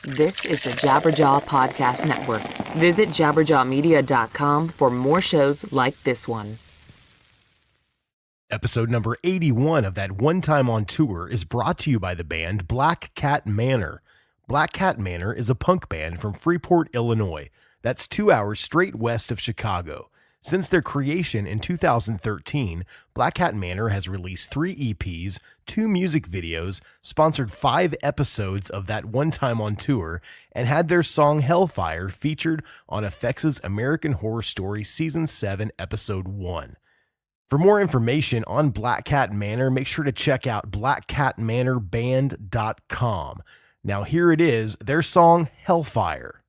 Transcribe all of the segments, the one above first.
This is the Jabberjaw Podcast Network. Visit jabberjawmedia.com for more shows like this one. Episode number 81 of That One Time on Tour is brought to you by the band Blackcat Manor. Blackcat Manor is a punk band from Freeport, Illinois. That's 2 hours straight west of Chicago. Since their creation in 2013, Blackcat Manor has released 3 EPs, 2 music videos, sponsored 5 episodes of That One Time on Tour, and had their song Hellfire featured on FX's American Horror Story Season 7, Episode 1. For more information on Blackcat Manor, make sure to check out blackcatmanorband.com. Now here it is, their song Hellfire.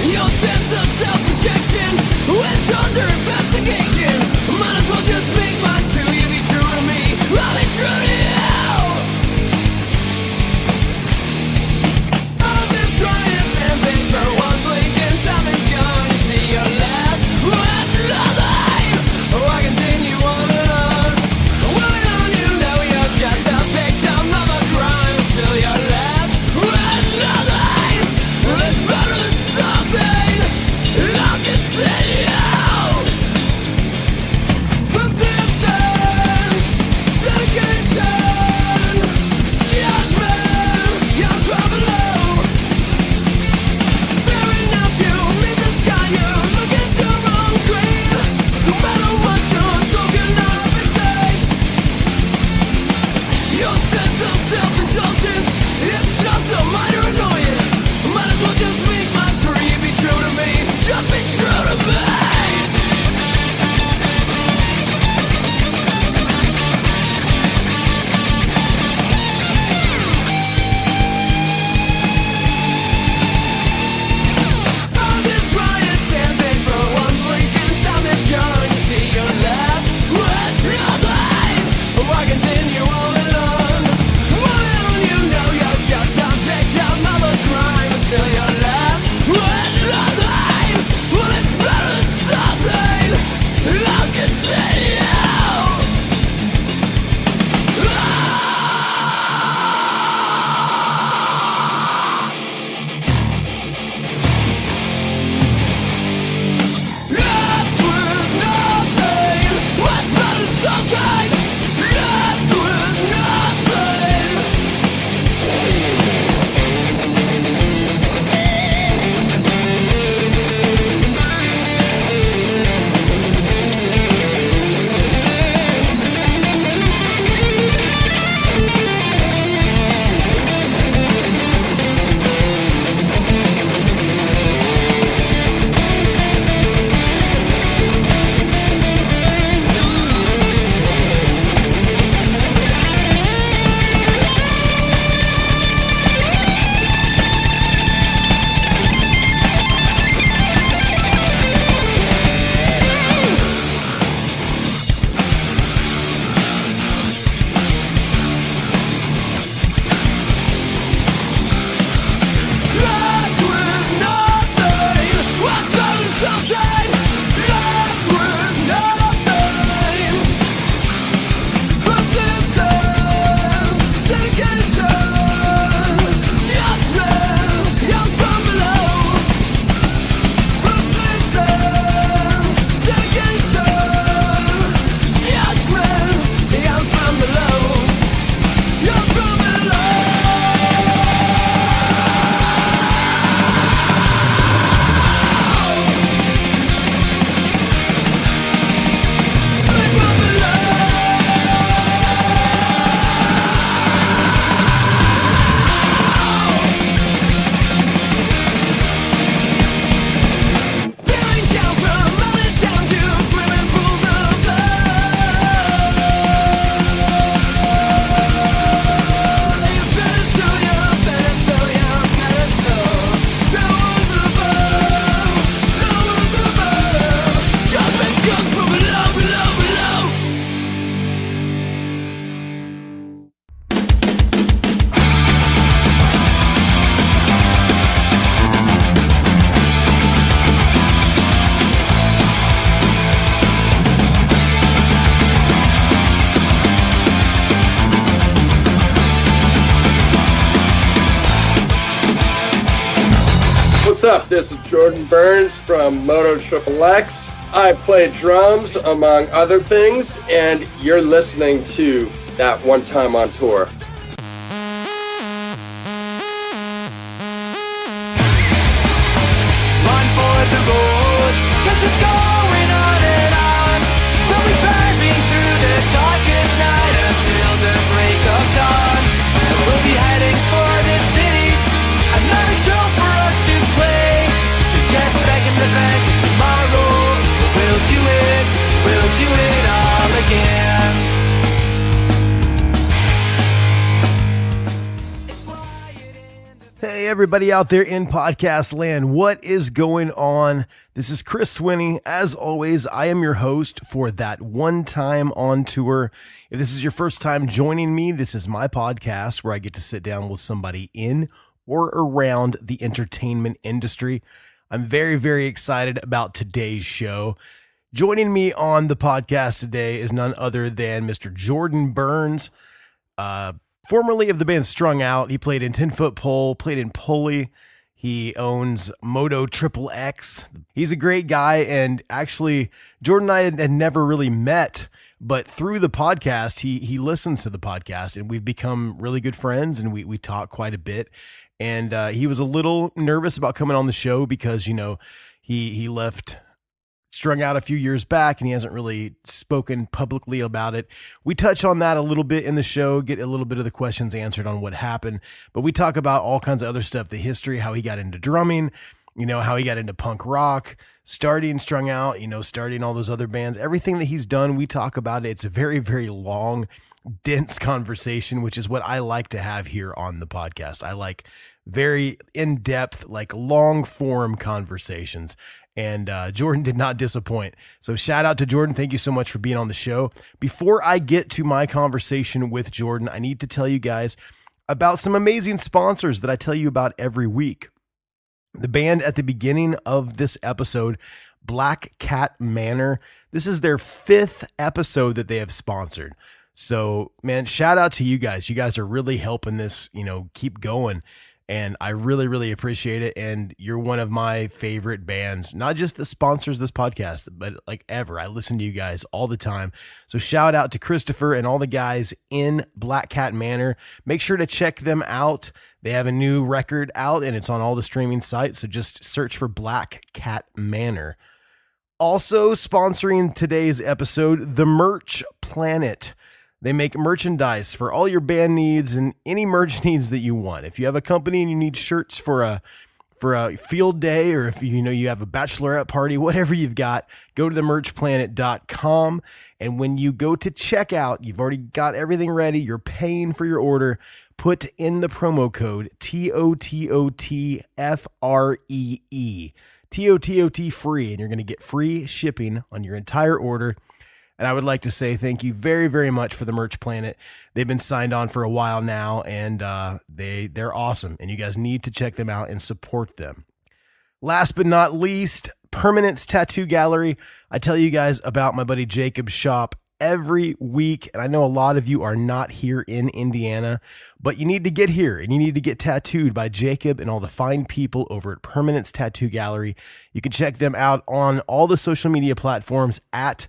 You'll up? This is Jordan Burns from MotoXXX. I play drums, among other things, and you're listening to That One Time on Tour. Run for the road, 'cause it's going on and on. We'll be driving through the darkest night until the break of dawn. And we'll be heading for the cities, another show for us to play. To get back in the van, 'cause tomorrow we'll do it all again. It's quiet in the Hey, everybody out there in podcast land, what is going on? This is Chris Swinney. As always, I am your host for That One Time on Tour. If this is your first time joining me, this is my podcast where I get to sit down with somebody in or around the entertainment industry. I'm very, very excited about today's show. Joining me on the podcast today is none other than Mr. Jordan Burns, formerly of the band Strung Out. He played in 10-Foot Pole, played in Pulley. He owns MotoXXX. He's a great guy, and actually, Jordan and I had never really met, but through the podcast, he listens to the podcast, and we've become really good friends, and we talk quite a bit. And he was a little nervous about coming on the show because, you know, he left Strung Out a few years back, and he hasn't really spoken publicly about it. We touch on that a little bit in the show, get a little bit of the questions answered on what happened, but we talk about all kinds of other stuff, the history, how he got into drumming, you know, how he got into punk rock, starting Strung Out, you know, starting all those other bands, everything that he's done, we talk about it. It's a very, very long, dense conversation, which is what I like to have here on the podcast. I like very in-depth, like long-form conversations. And Jordan did not disappoint. So shout out to Jordan. Thank you so much for being on the show. Before I get to my conversation with Jordan, I need to tell you guys about some amazing sponsors that I tell you about every week. The band at the beginning of this episode, Blackcat Manor. This is their 5th episode that they have sponsored. So, man, shout out to you guys. You guys are really helping this, you know, keep going. And I really, really appreciate it. And you're one of my favorite bands, not just the sponsors of this podcast, but like ever. I listen to you guys all the time. So shout out to Christopher and all the guys in Blackcat Manor. Make sure to check them out. They have a new record out and it's on all the streaming sites. So just search for Blackcat Manor. Also sponsoring today's episode, The Merch Planet. They make merchandise for all your band needs and any merch needs that you want. If you have a company and you need shirts for a field day, or if you have a bachelorette party, whatever you've got, go to themerchplanet.com. And when you go to checkout, you've already got everything ready. You're paying for your order. Put in the promo code TOTOT FREE. TOTOT free, and you're going to get free shipping on your entire order. And I would like to say thank you very, very much for the Merch Planet. They've been signed on for a while now, and they're awesome. And you guys need to check them out and support them. Last but not least, Permanence Tattoo Gallery. I tell you guys about my buddy Jacob's shop every week, and I know a lot of you are not here in Indiana, but you need to get here, and you need to get tattooed by Jacob and all the fine people over at Permanence Tattoo Gallery. You can check them out on all the social media platforms at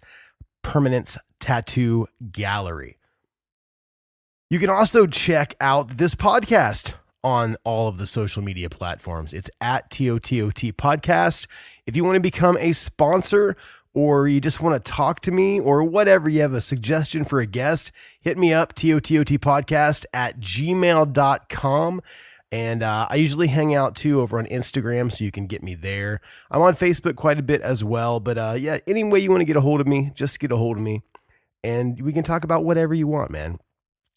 Permanence Tattoo Gallery. You can also check out this podcast on all of the social media platforms. It's at TOTOT Podcast. If you want to become a sponsor, or you just want to talk to me, or whatever, you have a suggestion for a guest, hit me up, TOTOTpodcast at gmail.com. And I usually hang out too over on Instagram, so you can get me there. I'm on Facebook quite a bit as well. But yeah, any way you want to get a hold of me, just get a hold of me. And we can talk about whatever you want, man.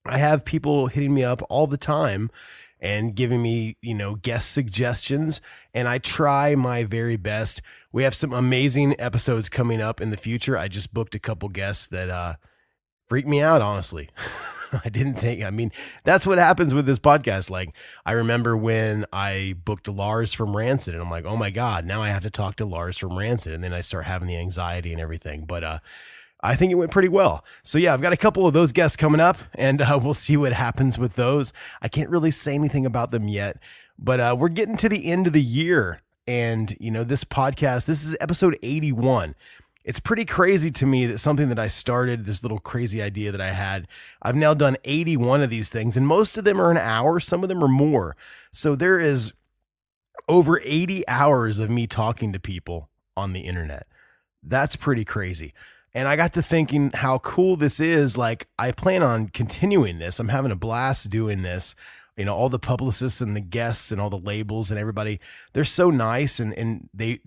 I have people hitting me up all the time and giving me, guest suggestions. And I try my very best. We have some amazing episodes coming up in the future. I just booked a couple guests that freaked me out, honestly. That's what happens with this podcast. Like, I remember when I booked Lars from Rancid, and I'm like, oh my God, now I have to talk to Lars from Rancid. And then I start having the anxiety and everything. But I think it went pretty well. So yeah, I've got a couple of those guests coming up, and we'll see what happens with those. I can't really say anything about them yet, but we're getting to the end of the year. And, this podcast, this is episode 81. It's pretty crazy to me that something that I started, this little crazy idea that I had, I've now done 81 of these things, and most of them are an hour. Some of them are more. So there is over 80 hours of me talking to people on the internet. That's pretty crazy. And I got to thinking how cool this is. Like, I plan on continuing this. I'm having a blast doing this. All the publicists and the guests and all the labels and everybody, they're so nice, and they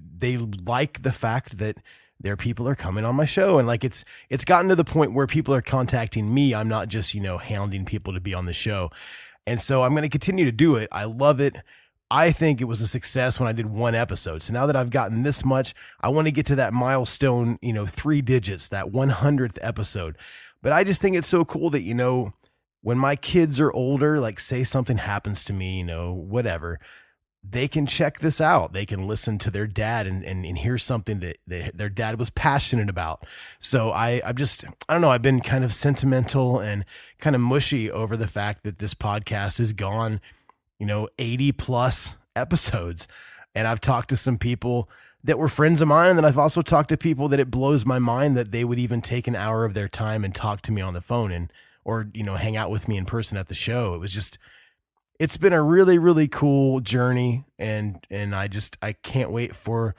like the fact that their people are coming on my show. And like, it's gotten to the point where people are contacting me. I'm not just, hounding people to be on the show. And so I'm going to continue to do it. I love it. I think it was a success when I did one episode. So now that I've gotten this much, I want to get to that milestone, 3 digits, that 100th episode. But I just think it's so cool that, when my kids are older, like say something happens to me, whatever, they can check this out. They can listen to their dad and hear something that their dad was passionate about. So I don't know, I've been kind of sentimental and kind of mushy over the fact that this podcast has gone, 80 plus episodes. And I've talked to some people that were friends of mine. And then I've also talked to people that it blows my mind that they would even take an hour of their time and talk to me on the phone or hang out with me in person at the show. It's been a really, really cool journey, and I can't wait for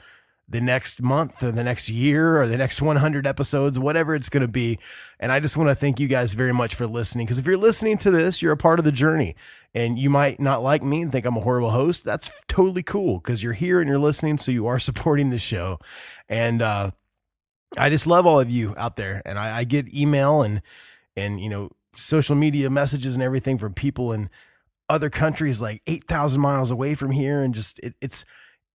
the next month or the next year or the next 100 episodes, whatever it's going to be. And I just want to thank you guys very much for listening, because if you're listening to this, you're a part of the journey, and you might not like me and think I'm a horrible host. That's totally cool, because you're here and you're listening, so you are supporting the show. And I just love all of you out there, and I get email and social media messages and everything from people in other countries like 8,000 miles away from here. And just,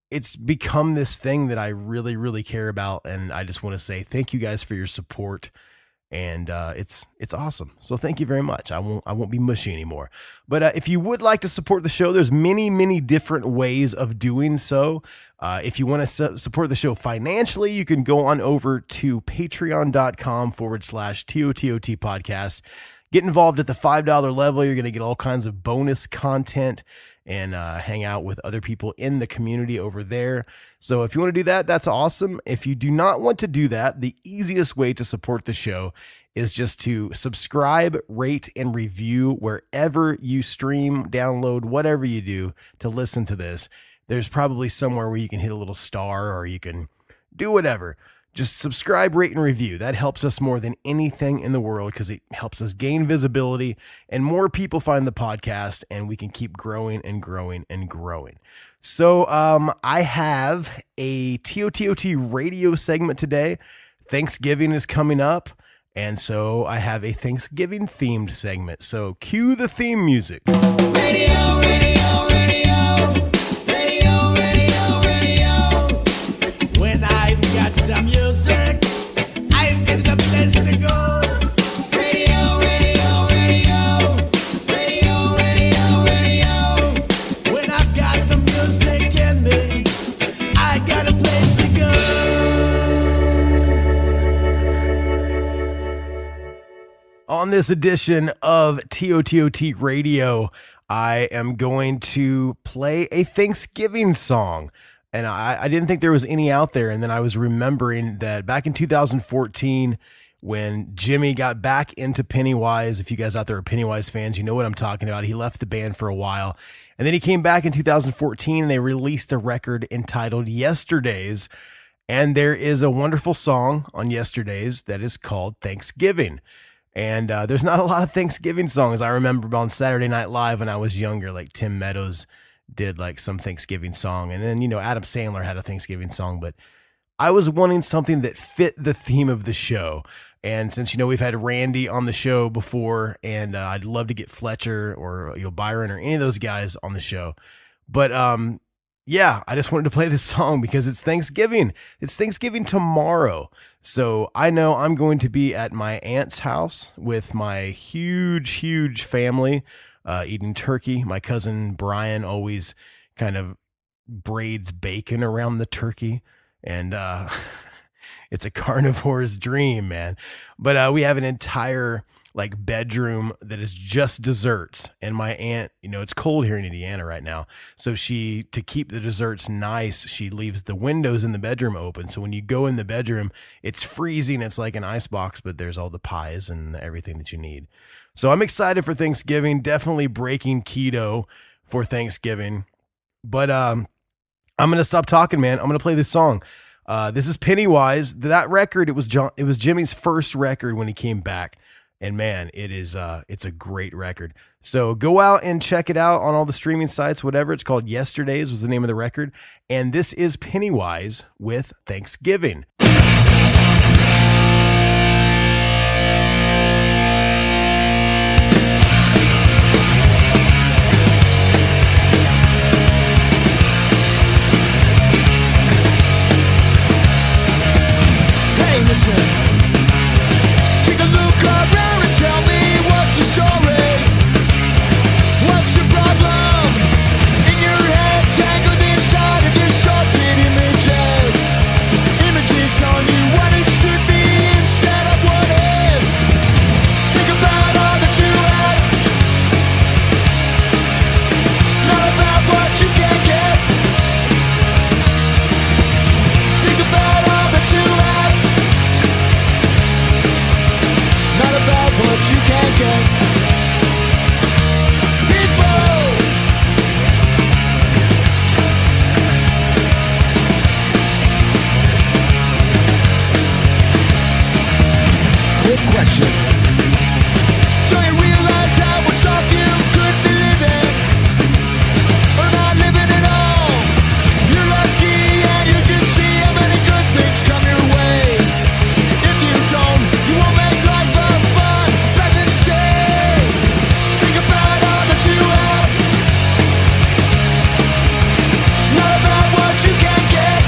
it's become this thing that I really, really care about. And I just want to say thank you guys for your support. And it's awesome. So thank you very much. I won't be mushy anymore. But if you would like to support the show, there's many, many different ways of doing so. If you want to support the show financially, you can go on over to patreon.com/TOTOT podcast. Get involved at the $5 level. You're going to get all kinds of bonus content and hang out with other people in the community over there. So if you want to do that, that's awesome. If you do not want to do that, the easiest way to support the show is just to subscribe, rate, and review wherever you stream, download, whatever you do to listen to this. There's probably somewhere where you can hit a little star, or you can do whatever. Just subscribe, rate, and review. That helps us more than anything in the world, because it helps us gain visibility and more people find the podcast, and we can keep growing and growing and growing. So I have a TOTOT radio segment today. Thanksgiving is coming up, and so I have a Thanksgiving themed segment. So cue the theme music. Radio, radio, radio. Radio, radio, radio. When I've got the music, I've got the place to go. Radio, radio, radio. Radio, radio, radio. When I've got the music in me, I got a place to go. On this edition of TOTOT Radio, I am going to play a Thanksgiving song. And I didn't think there was any out there. And then I was remembering that back in 2014, when Jimmy got back into Pennywise, if you guys out there are Pennywise fans, you know what I'm talking about. He left the band for a while, and then he came back in 2014, and they released a record entitled Yesterdays. And there is a wonderful song on Yesterdays that is called Thanksgiving. And there's not a lot of Thanksgiving songs. I remember on Saturday Night Live when I was younger, like Tim Meadows did like some Thanksgiving song. And then, Adam Sandler had a Thanksgiving song, but I was wanting something that fit the theme of the show. And since, we've had Randy on the show before, and I'd love to get Fletcher or Byron or any of those guys on the show. But yeah, I just wanted to play this song because it's Thanksgiving. It's Thanksgiving tomorrow. So I know I'm going to be at my aunt's house with my huge, huge family, eating turkey. My cousin Brian always kind of braids bacon around the turkey, and it's a carnivore's dream, man. But we have an entire like bedroom that is just desserts. And my aunt, it's cold here in Indiana right now. So to keep the desserts nice, she leaves the windows in the bedroom open. So when you go in the bedroom, it's freezing. It's like an ice box, but there's all the pies and everything that you need. So I'm excited for Thanksgiving, definitely breaking keto for Thanksgiving. But I'm going to stop talking, man. I'm going to play this song. This is Pennywise. That record, it was Jimmy's first record when he came back. And man, it's a great record. So go out and check it out on all the streaming sites, whatever. It's called Yesterdays was the name of the record. And this is Pennywise with Thanksgiving. Hey, listen. Take a look around and tell me what's your story. What's your problem? In your head, tangled inside of distorted images. Images on you, what it should be instead of what if. Think about all that you had. Not about what you can't get. Think about all that you had. Not about what you can't get. People, good question. Don't you realize how much off you could be living, or not living at all? You're lucky and you can see how many good things come your way. If you don't, you won't make life a fun, pleasant stay. Think about all that you have, not about what you can't get.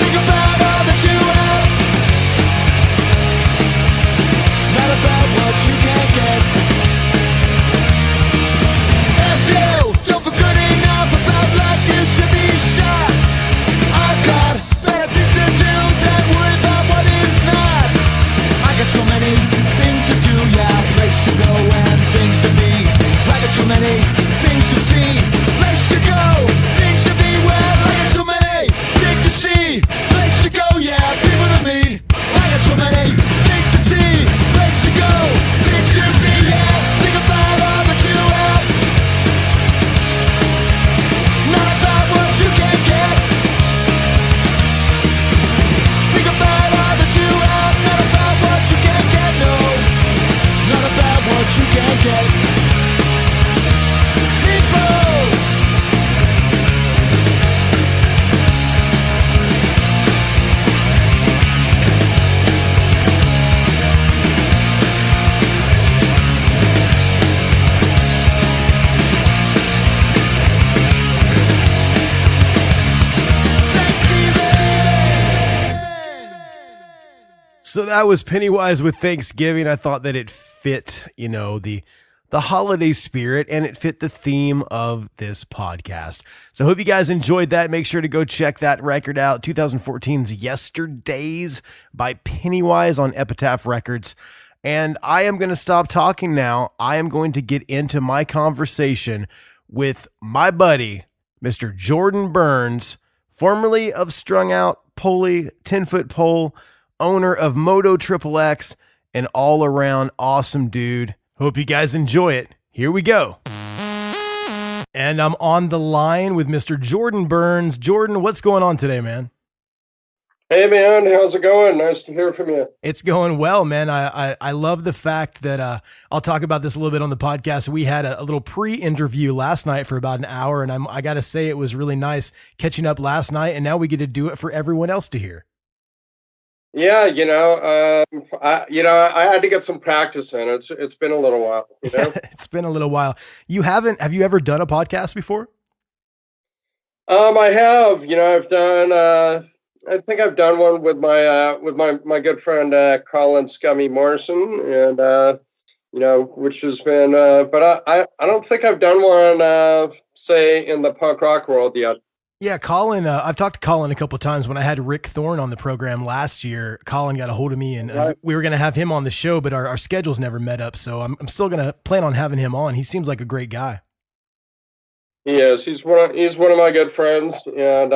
Think about all that you have, not about what you can't get. If you don't feel good enough about life, you should be shot. I've got better things to do than worry about what is not. I got so many things to do, yeah, place to go and things to be. I got so many things to see, place to go, things to be. Well, I got so many things to see, place to go, yeah, people to meet. I got so many things to see, place to go, things to be, yeah. Think about all that you have, not about what you can't get. Think about all that you have, not about what you can't get, no. Not about what you can't get. People, So that was Pennywise with Thanksgiving. I thought that it fit, the holiday spirit, and it fit the theme of this podcast. So I hope you guys enjoyed that. Make sure to go check that record out. 2014's Yesterdays by Pennywise on Epitaph Records. And I am going to stop talking now. I am going to get into my conversation with my buddy, Mr. Jordan Burns, formerly of Strung Out, Pulley, 10-foot pole, owner of MotoXXX, an all-around awesome dude. Hope you guys enjoy it. Here we go. And I'm on the line with Mr. Jordan Burns. Jordan, what's going on today, man? Hey, man, how's it going? Nice to hear from you. It's going well, man. I love the fact that I'll talk about this a little bit on the podcast. We had a little pre-interview last night for about an hour, and I got to say it was really nice catching up last night, and now we get to do it for everyone else to hear. Yeah, I had to get some practice in. It's been a little while, It's been a little while. Have you ever done a podcast before? I have, I've done, I think I've done one with my good friend, Colin Scummy Morrison, and, which has been, but I don't think I've done one, say in the punk rock world yet. Yeah, Colin, I've talked to Colin a couple of times. When I had Rick Thorne on the program last year, Colin got a hold of me and Right. we were going to have him on the show, but our schedules never met up. So I'm still going to plan on having him on. He seems like a great guy. He is. He's one of my good friends, and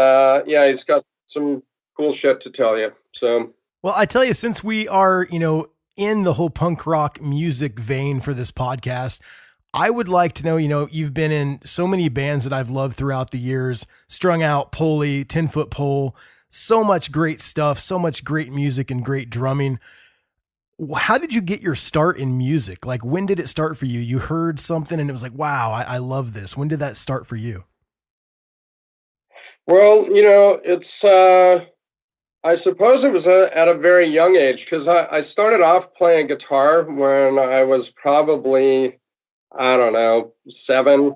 yeah, he's got some cool shit to tell you. So, Well, I tell you, since we are, in the whole punk rock music vein for this podcast, I would like to know, you've been in so many bands that I've loved throughout the years, Strung Out, Pulley, 10-Foot Pole, so much great stuff, so much great music and great drumming. How did you get your start in music? Like, when did it start for you? You heard something and it was like, wow, I love this. When did that start for you? well, it's I suppose it was at a very young age because I started off playing guitar when I was probably, I don't know, 7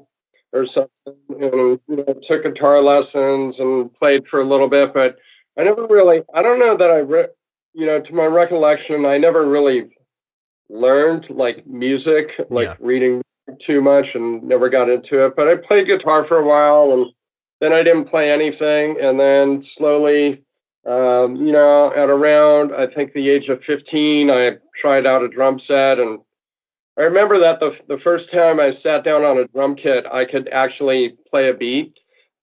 or something, and took guitar lessons and played for a little bit, but I never really, I don't know that to my recollection, I never really learned like music, like Yeah. reading too much, and never got into it. But I played guitar for a while, and then I didn't play anything, and then slowly, at around I think the age of 15, I tried out a drum set, and I remember that the first time I sat down on a drum kit, I could actually play a beat.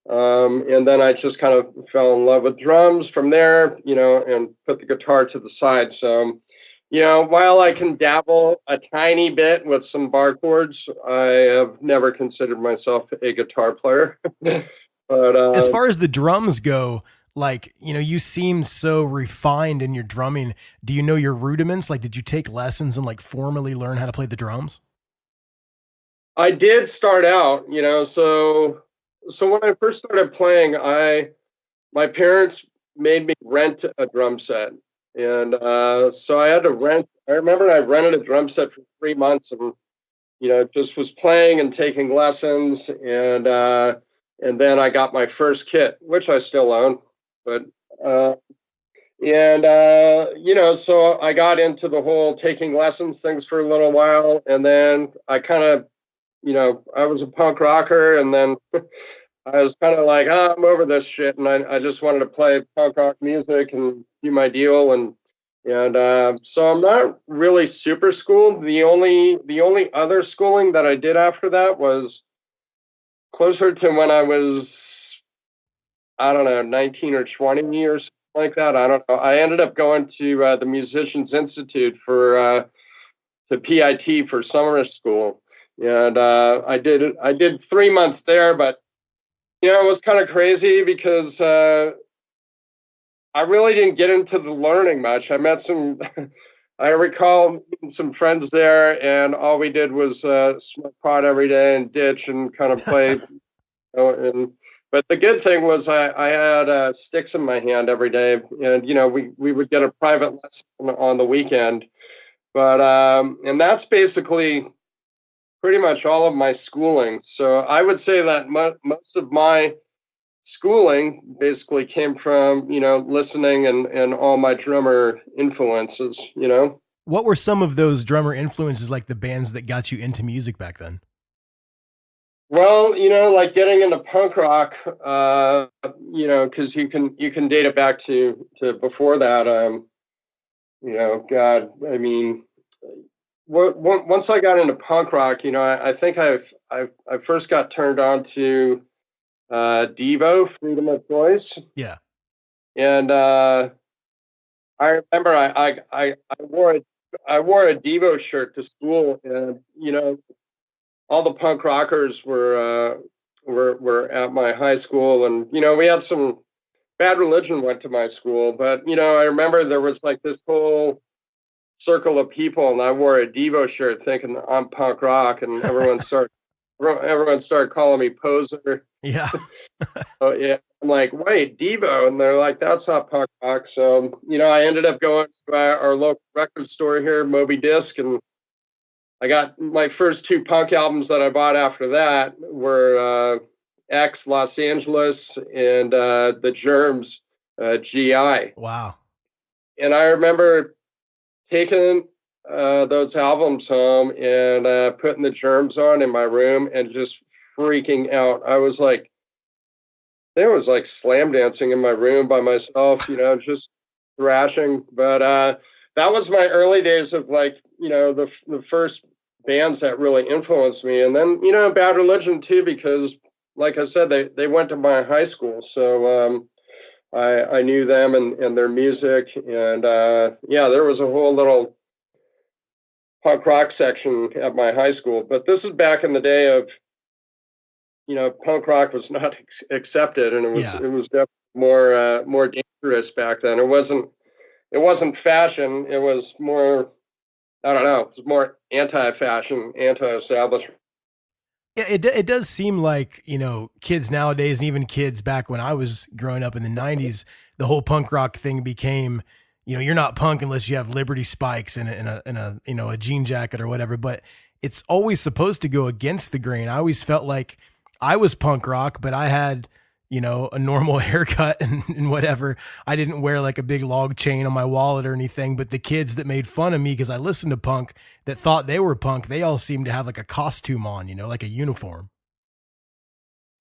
And then I just kind of fell in love with drums from there, and put the guitar to the side. So, while I can dabble a tiny bit with some bar chords, I have never considered myself a guitar player. But As far as the drums go, like, you seem so refined in your drumming. Do you know your rudiments? Like, did you take lessons and like formally learn how to play the drums? I did start out, so when I first started playing, my parents made me rent a drum set, and so I had to rent. I remember I rented a drum set for 3 months, and just was playing and taking lessons, and then I got my first kit, which I still own, but uh, so I got into the whole taking lessons things for a little while, and then I kind of, I was a punk rocker, and then I was kind of like, I'm over this shit, and I just wanted to play punk rock music and do my deal, and so I'm not really super schooled. The only other schooling that I did after that was closer to when I was, I don't know, 19 or 20 or something like that. I don't know. I ended up going to the Musicians Institute for to PIT for summer school, and I did 3 months there, but it was kind of crazy because I really didn't get into the learning much. I met some, I recall meeting some friends there, and all we did was smoke pot every day and ditch and kind of play. But the good thing was I had sticks in my hand every day, and we would get a private lesson on the weekend. But and that's basically pretty much all of my schooling. So I would say that most of my schooling basically came from listening and all my drummer influences. What were some of those drummer influences, like the bands that got you into music back then? Well, like getting into punk rock, because you can date it back to before that. God, I mean, once I got into punk rock, I think I first got turned on to Devo, Freedom of Choice. Yeah. And I remember I wore a Devo shirt to school, and all the punk rockers were at my high school, and we had some Bad Religion went to my school, but I remember there was like this whole circle of people, and I wore a Devo shirt thinking I'm punk rock, and everyone started calling me poser. Yeah. Oh yeah, I'm like, wait, Devo, and they're like, that's not punk rock. So I ended up going to our local record store here, Moby Disc, and I got my first 2 punk albums that I bought after that were X Los Angeles and the Germs GI. Wow. And I remember taking those albums home and putting the Germs on in my room and just freaking out. I was like, think it was like slam dancing in my room by myself, just thrashing. But that was my early days of like, the first bands that really influenced me. And then, Bad Religion too, because like I said, they went to my high school. So I knew them and their music. And there was a whole little punk rock section at my high school. But this is back in the day of, punk rock was not accepted, and it was definitely more dangerous back then. It wasn't fashion. It was more, I don't know. It was more anti-fashion, anti-establishment. Yeah, it does seem like, kids nowadays, and even kids back when I was growing up in the 90s, the whole punk rock thing became, you're not punk unless you have Liberty spikes and a jean jacket or whatever. But it's always supposed to go against the grain. I always felt like I was punk rock, but I had, a normal haircut and whatever. I didn't wear like a big log chain on my wallet or anything, but the kids that made fun of me because I listened to punk that thought they were punk, they all seemed to have like a costume on, like a uniform.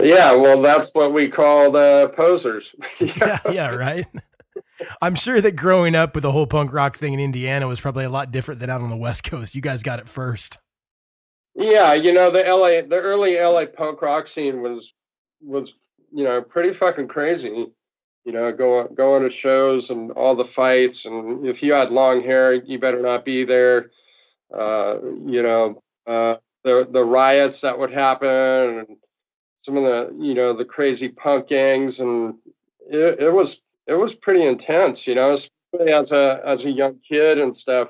Yeah, well, that's what we called posers. Yeah, right. I'm sure that growing up with the whole punk rock thing in Indiana was probably a lot different than out on the West Coast. You guys got it first. Yeah, the early LA punk rock scene was pretty fucking crazy. Going to shows and all the fights, and if you had long hair, you better not be there. The riots that would happen, and some of the crazy punk gangs, and it was pretty intense, especially as a young kid and stuff.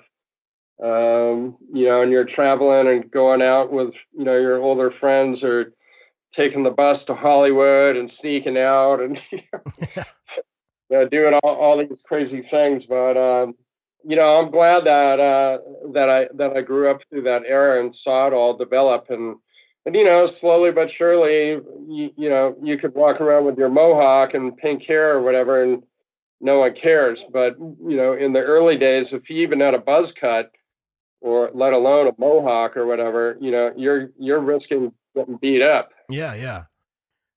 And you're traveling and going out with, your older friends, or taking the bus to Hollywood and sneaking out and doing all these crazy things. But I'm glad that I grew up through that era and saw it all develop, and slowly but surely, you could walk around with your mohawk and pink hair or whatever, and no one cares. But in the early days, if you even had a buzz cut, or let alone a mohawk or whatever, you're risking getting beat up. Yeah.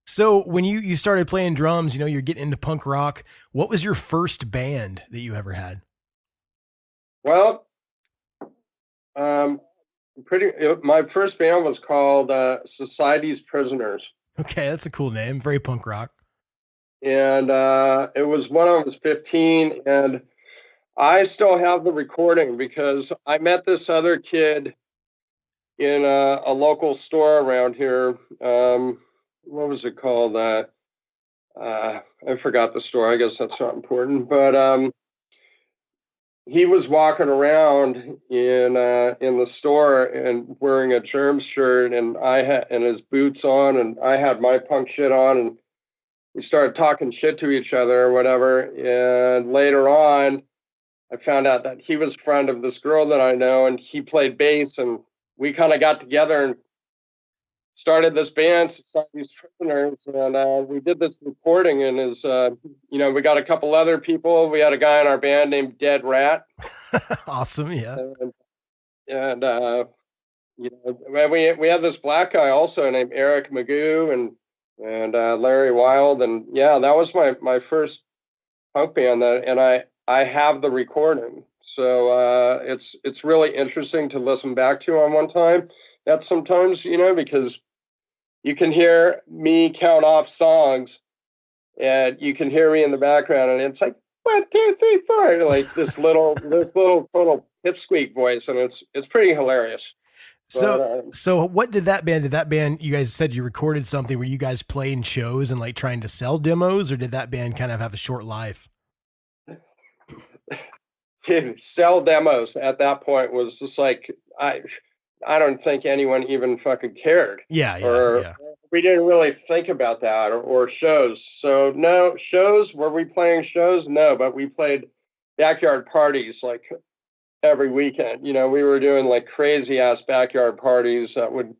So when you started playing drums, you're getting into punk rock. What was your first band that you ever had? Well, my first band was called Society's Prisoners. Okay, that's a cool name. Very punk rock. And it was when I was 15, and I still have the recording because I met this other kid in a local store around here. What was it called? I forgot the store. I guess that's not important. But he was walking around in the store and wearing a Germs shirt, and and his boots on, and I had my punk shit on, and we started talking shit to each other or whatever. And later on, I found out that he was a friend of this girl that I know, and he played bass, and we kind of got together and started this band, Society's Prisoners, and we did this recording. And we got a couple other people. We had a guy in our band named Dead Rat. Awesome, yeah. And we had this black guy also named Eric Magoo, and Larry Wild, and yeah, that was my first punk band. And I have the recording, so it's really interesting to listen back to on one time. That sometimes, because you can hear me count off songs, and you can hear me in the background, and it's like 1, 2, 3, 4, like this little total pipsqueak voice, and it's pretty hilarious. So what did that band, you guys said you recorded something, were you guys playing shows and like trying to sell demos, or did that band kind of have a short life? Sell demos at that point was just like, I don't think anyone even fucking cared. Yeah. We didn't really think about that, or shows. So no shows. Were we playing shows? No, but we played backyard parties like every weekend. We were doing like crazy ass backyard parties that would,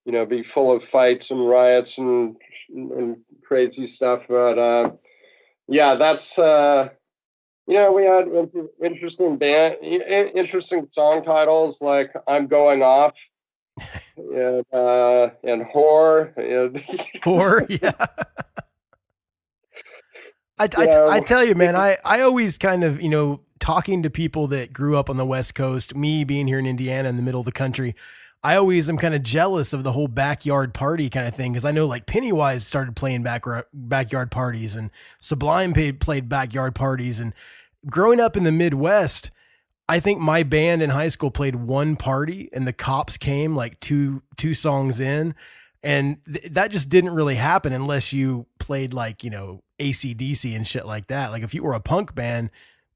be full of fights and riots and crazy stuff. But yeah, that's we had interesting song titles like "I'm Going Off" and "Whore" and Whore, yeah. I tell you, man, I always kind of, talking to people that grew up on the West Coast, me being here in Indiana in the middle of the country, I always am kind of jealous of the whole backyard party kind of thing. Cause I know like Pennywise started playing backyard parties, and Sublime played backyard parties. And growing up in the Midwest, I think my band in high school played one party and the cops came like two songs in. And that just didn't really happen unless you played like, AC/DC and shit like that. Like if you were a punk band,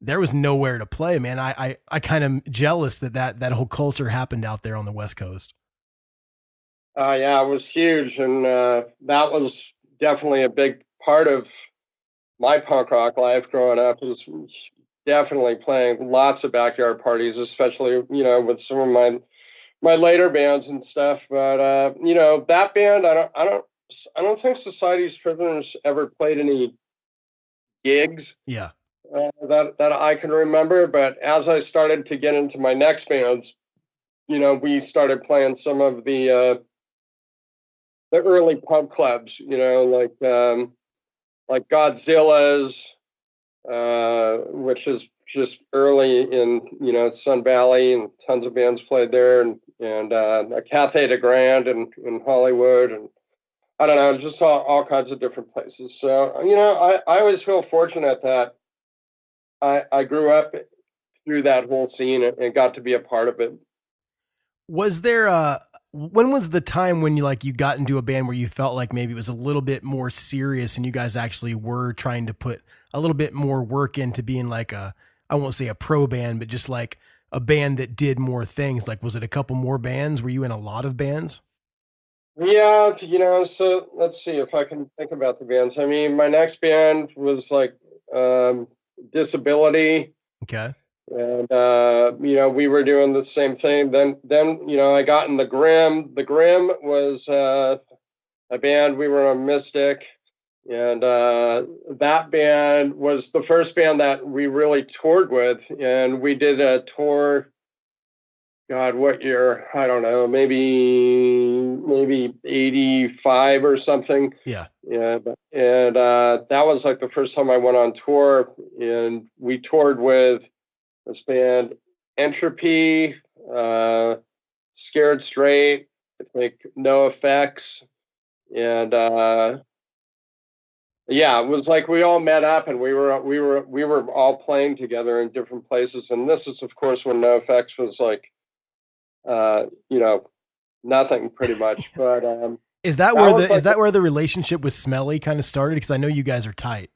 there was nowhere to play, man. I kind of jealous that whole culture happened out there on the West Coast. Yeah, it was huge. And that was definitely a big part of my punk rock life growing up. It was definitely playing lots of backyard parties, especially, with some of my later bands and stuff. But, that band, I don't think Society's Prisoners ever played any gigs. Yeah. That I can remember. But as I started to get into my next bands, we started playing some of the early pub clubs, like Godzilla's, which is just early in, Sun Valley, and tons of bands played there, and a Cathay de Grande in Hollywood, and I don't know, just all kinds of different places. So, I always feel fortunate that I grew up through that whole scene and got to be a part of it. Was there when was the time when you got into a band where you felt like maybe it was a little bit more serious and you guys actually were trying to put a little bit more work into being like I won't say a pro band, but just like a band that did more things? Like, was it a couple more bands? Were you in a lot of bands? Yeah, so let's see if I can think about the bands. I mean, my next band was like Disability. Okay. And, we were doing the same thing. Then, I got in the Grimm. The Grimm was a band. We were on Mystic. And that band was the first band that we really toured with. And we did a tour, God, what year? I don't know, maybe 85 or something. Yeah. Yeah. And that was like the first time I went on tour. And we toured with this band, Entropy, Scared Straight, I think No Effects. And yeah, it was like we all met up and we were all playing together in different places. And this is, of course, when No Effects was like, nothing pretty much. But is that where the relationship with Smelly kind of started? Because I know you guys are tight.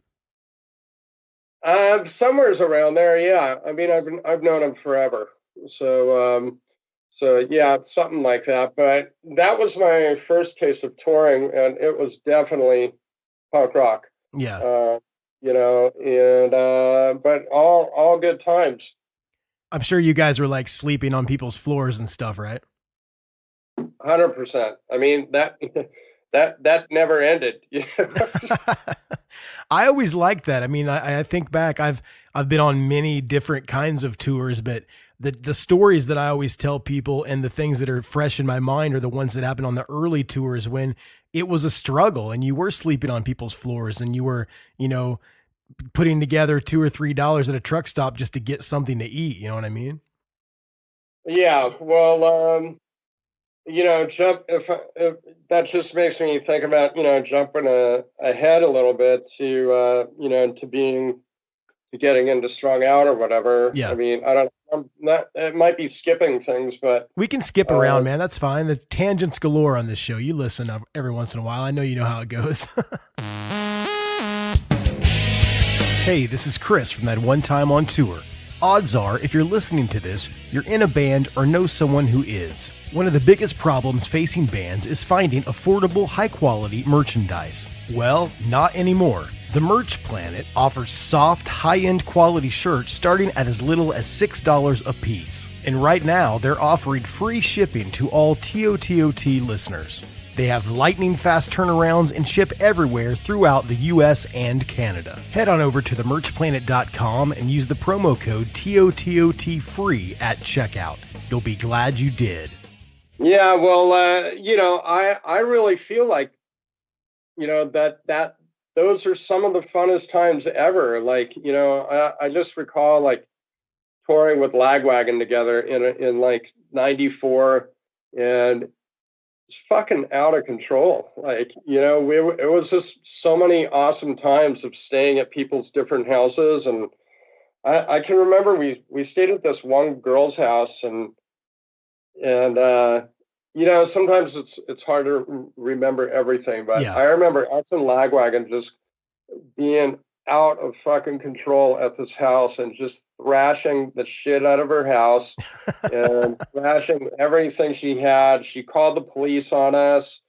Somewhere's around there, yeah. I mean, I've known him forever, so yeah, it's something like that. But that was my first taste of touring, and it was definitely punk rock. Yeah. But all good times. I'm sure you guys were like sleeping on people's floors and stuff, right? 100%. I mean, that never ended. I always liked that. I mean, I think back, I've been on many different kinds of tours, but the stories that I always tell people and the things that are fresh in my mind are the ones that happened on the early tours when it was a struggle and you were sleeping on people's floors and you were, putting together $2 or $3 at a truck stop just to get something to eat. You know what I mean? Yeah. Well, if that just makes me think about, jumping ahead a little bit to getting into Strung Out or whatever. Yeah. I mean, I don't know. It might be skipping things, but we can skip around, man. That's fine. The tangents galore on this show. You listen every once in a while. I know you know how it goes. Hey, this is Chris from That One Time on Tour. Odds are, if you're listening to this, you're in a band or know someone who is. One of the biggest problems facing bands is finding affordable, high-quality merchandise. Well, not anymore. The Merch Planet offers soft, high-end quality shirts starting at as little as $6 a piece. And right now, they're offering free shipping to all TOTOT listeners. They have lightning-fast turnarounds and ship everywhere throughout the U.S. and Canada. Head on over to themerchplanet.com and use the promo code TOTOT-FREE at checkout. You'll be glad you did. Yeah, well, I really feel like, that those are some of the funnest times ever. Like, I just recall like touring with Lagwagon together in like 94, and it's fucking out of control. Like, it was just so many awesome times of staying at people's different houses. And I can remember we stayed at this one girl's house, and sometimes it's hard to remember everything, but Yeah. I remember us and Lagwagon just being out of fucking control at this house and just thrashing the shit out of her house and thrashing everything she had. She called the police on us,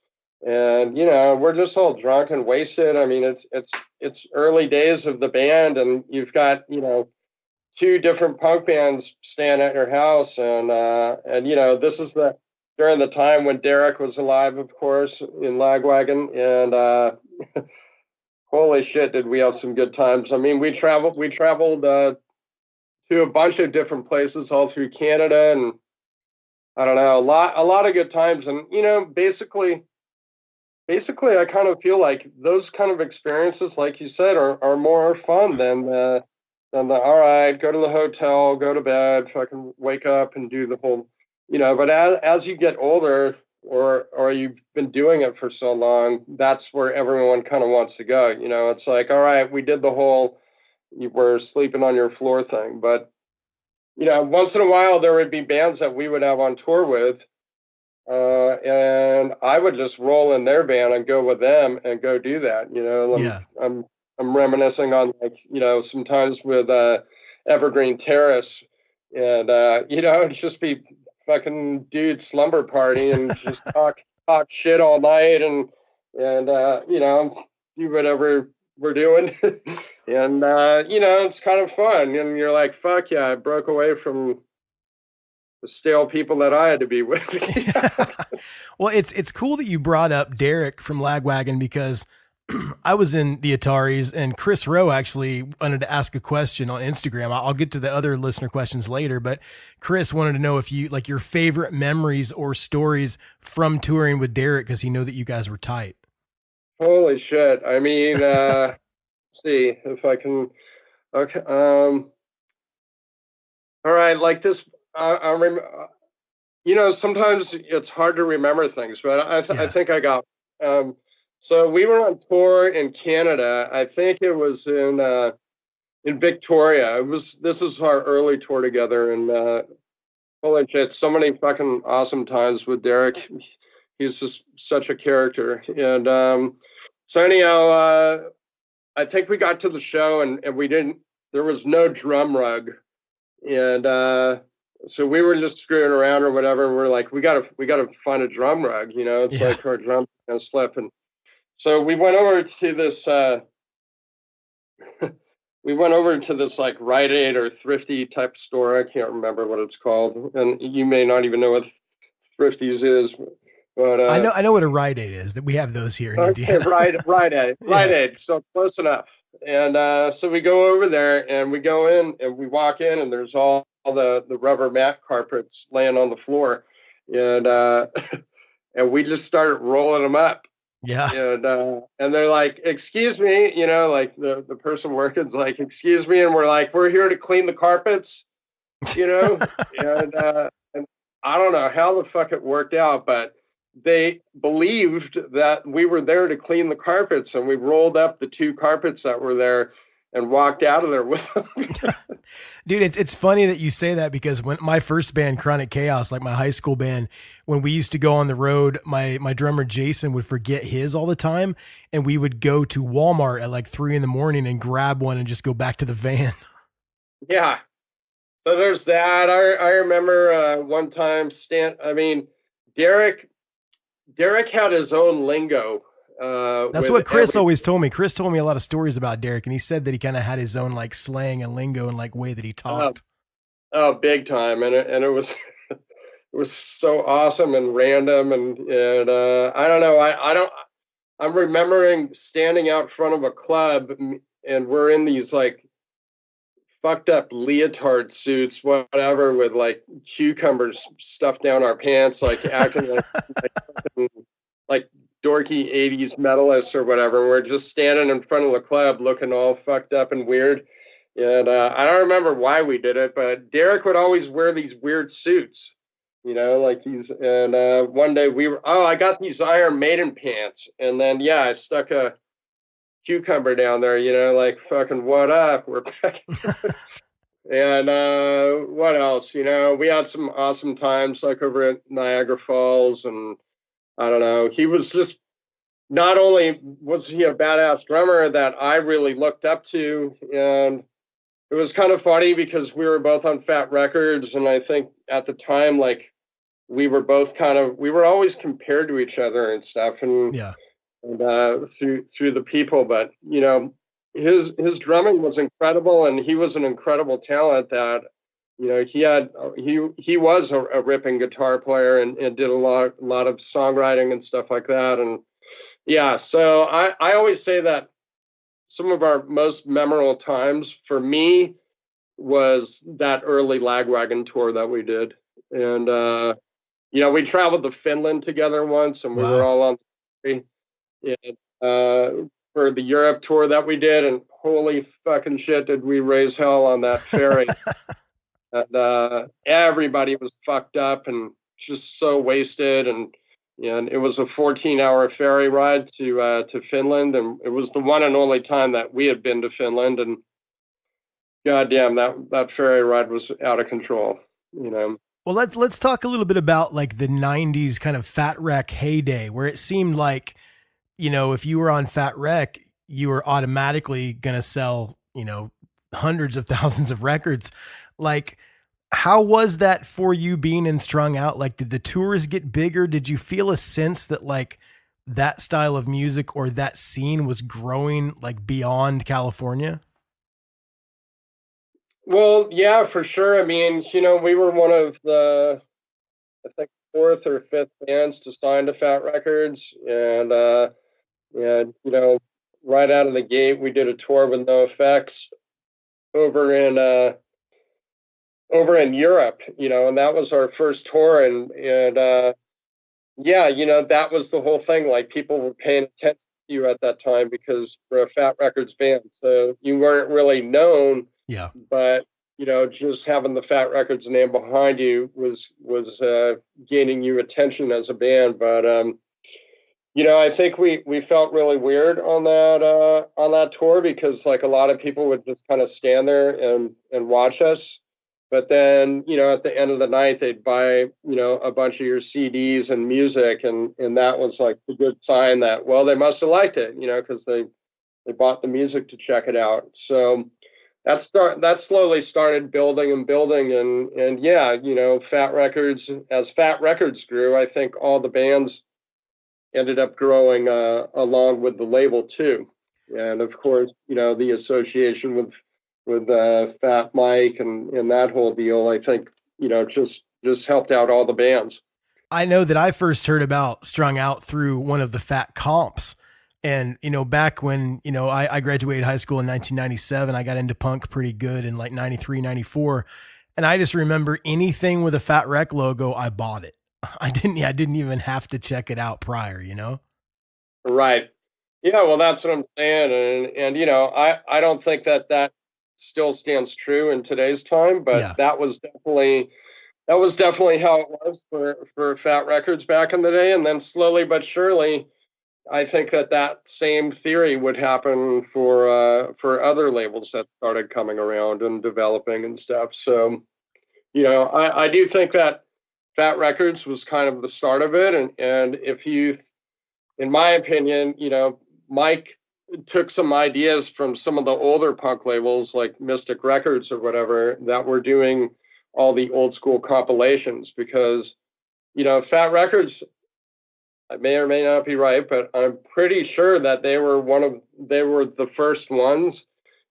and we're just all drunk and wasted. I mean, it's early days of the band, and you've got two different punk bands staying at your house, and this is during the time when Derek was alive, of course, in Lagwagon, and holy shit, did we have some good times. I mean, we traveled to a bunch of different places all through Canada, and I don't know, a lot of good times. And basically I kind of feel like those kind of experiences, like you said, are more fun than the all right, go to the hotel, go to bed, fucking wake up and do the whole, but as you get older, or you've been doing it for so long, that's where everyone kind of wants to go. It's like, all right, we did the whole you were sleeping on your floor thing. But once in a while there would be bands that we would have on tour with, and I would just roll in their band and go with them and go do that. I'm reminiscing on, like, sometimes with Evergreen Terrace, and it'd just be fucking dude slumber party and just talk shit all night, and do whatever we're doing. And it's kind of fun, and you're like, fuck yeah, I broke away from the stale people that I had to be with. Well, it's cool that you brought up Derek from Lagwagon, because I was in the Ataris, and Chris Rowe actually wanted to ask a question on Instagram. I'll get to the other listener questions later, but Chris wanted to know if you like your favorite memories or stories from touring with Derek, because he knew that you guys were tight. Holy shit. I mean, let's see if I can. Okay. All right. Like this, I remember, sometimes it's hard to remember things, but I think I got, so we were on tour in Canada. I think it was in Victoria. This is our early tour together, and holy shit, so many fucking awesome times with Derek. He's just such a character. And so anyhow, I think we got to the show, and there was no drum rug, and so we were just screwing around or whatever. We're like, we gotta find a drum rug. It's like our drums gonna slip. And so we went over to this like Rite Aid or Thrifty type store. I can't remember what it's called, and you may not even know what Thrifty's is. But I know what a Rite Aid is. That we have those here in Indiana. Rite Aid. So close enough. And so we go over there, and we go in, and we walk in, and there's all the rubber mat carpets laying on the floor, and and we just started rolling them up. Yeah. And they're like, excuse me, like the person working's like, excuse me, and we're like, we're here to clean the carpets, and I don't know how the fuck it worked out, but they believed that we were there to clean the carpets, and we rolled up the two carpets that were there and walked out of there with them. Dude, it's funny that you say that, because when my first band, Chronic Chaos, like my high school band, when we used to go on the road, my drummer Jason would forget his all the time, and we would go to Walmart at like 3 a.m. and grab one and just go back to the van. Yeah. So there's that. I remember one time Derek had his own lingo. That's what Chris always told me. Chris told me a lot of stories about Derek, and he said that he kind of had his own like slang and lingo and like way that he talked. Oh, big time. And it was, it was so awesome and random. And I don't know. I'm remembering standing out front of a club, and we're in these like fucked up leotard suits, whatever, with like cucumbers stuffed down our pants, like acting like dorky 80s metalists or whatever. We're just standing in front of the club looking all fucked up and weird. And I don't remember why we did it, but Derek would always wear these weird suits, like one day I got these Iron Maiden pants. And then, I stuck a cucumber down there, like fucking what up? We're back. And what else? We had some awesome times like over at Niagara Falls. And I don't know, he was just, not only was he a badass drummer that I really looked up to, and it was kind of funny because we were both on Fat Records, and I think at the time, like, we were both we were always compared to each other and stuff, and through the people. But his drumming was incredible, and he was an incredible talent. That he was a ripping guitar player and did a lot of songwriting and stuff like that. And so I always say that some of our most memorable times for me was that early Lagwagon tour that we did. And, we traveled to Finland together once, and we were all on the for the Europe tour that we did. And holy fucking shit, did we raise hell on that ferry. And everybody was fucked up and just so wasted. And it was a 14-hour ferry ride to Finland, and it was the one and only time that we had been to Finland. And goddamn, that ferry ride was out of control. Well, let's talk a little bit about like the '90s kind of Fat Wreck heyday, where it seemed like, if you were on Fat Wreck, you were automatically gonna sell, hundreds of thousands of records. Like, how was that for you being in Strung Out? Like, did the tours get bigger? Did you feel a sense that like that style of music or that scene was growing like beyond California? Well, yeah, for sure. I mean, we were one of the, I think, fourth or fifth bands to sign to Fat Records. And, right out of the gate, we did a tour with NoFX over in Europe, and that was our first tour. And that was the whole thing. Like, people were paying attention to you at that time because we're a Fat Records band. So you weren't really known. Yeah. But, just having the Fat Records name behind you was gaining you attention as a band. But, I think we felt really weird on that tour because like a lot of people would just kind of stand there and watch us. But then, at the end of the night, they'd buy, a bunch of your CDs and music. And that was like a good sign that, well, they must have liked it, because they bought the music to check it out. So that slowly started building and building. And Fat Records, as Fat Records grew, I think all the bands ended up growing along with the label too. And of course, the association with Fat Mike and that whole deal, I think, just helped out all the bands. I know that I first heard about Strung Out through one of the Fat comps. And, back when, I graduated high school in 1997, I got into punk pretty good in like 93, 94. And I just remember anything with a Fat Wreck logo, I bought it. I didn't even have to check it out prior, Right. Yeah. Well, that's what I'm saying. And I don't think that still stands true in today's time, but that was definitely how it was for Fat Records back in the day. And then slowly but surely, I think that same theory would happen for other labels that started coming around and developing and stuff. So, I do think that Fat Records was kind of the start of it. And if you, in my opinion, Mike took some ideas from some of the older punk labels like Mystic Records or whatever that were doing all the old school compilations because, Fat Records, I may or may not be right, but I'm pretty sure that they were the first ones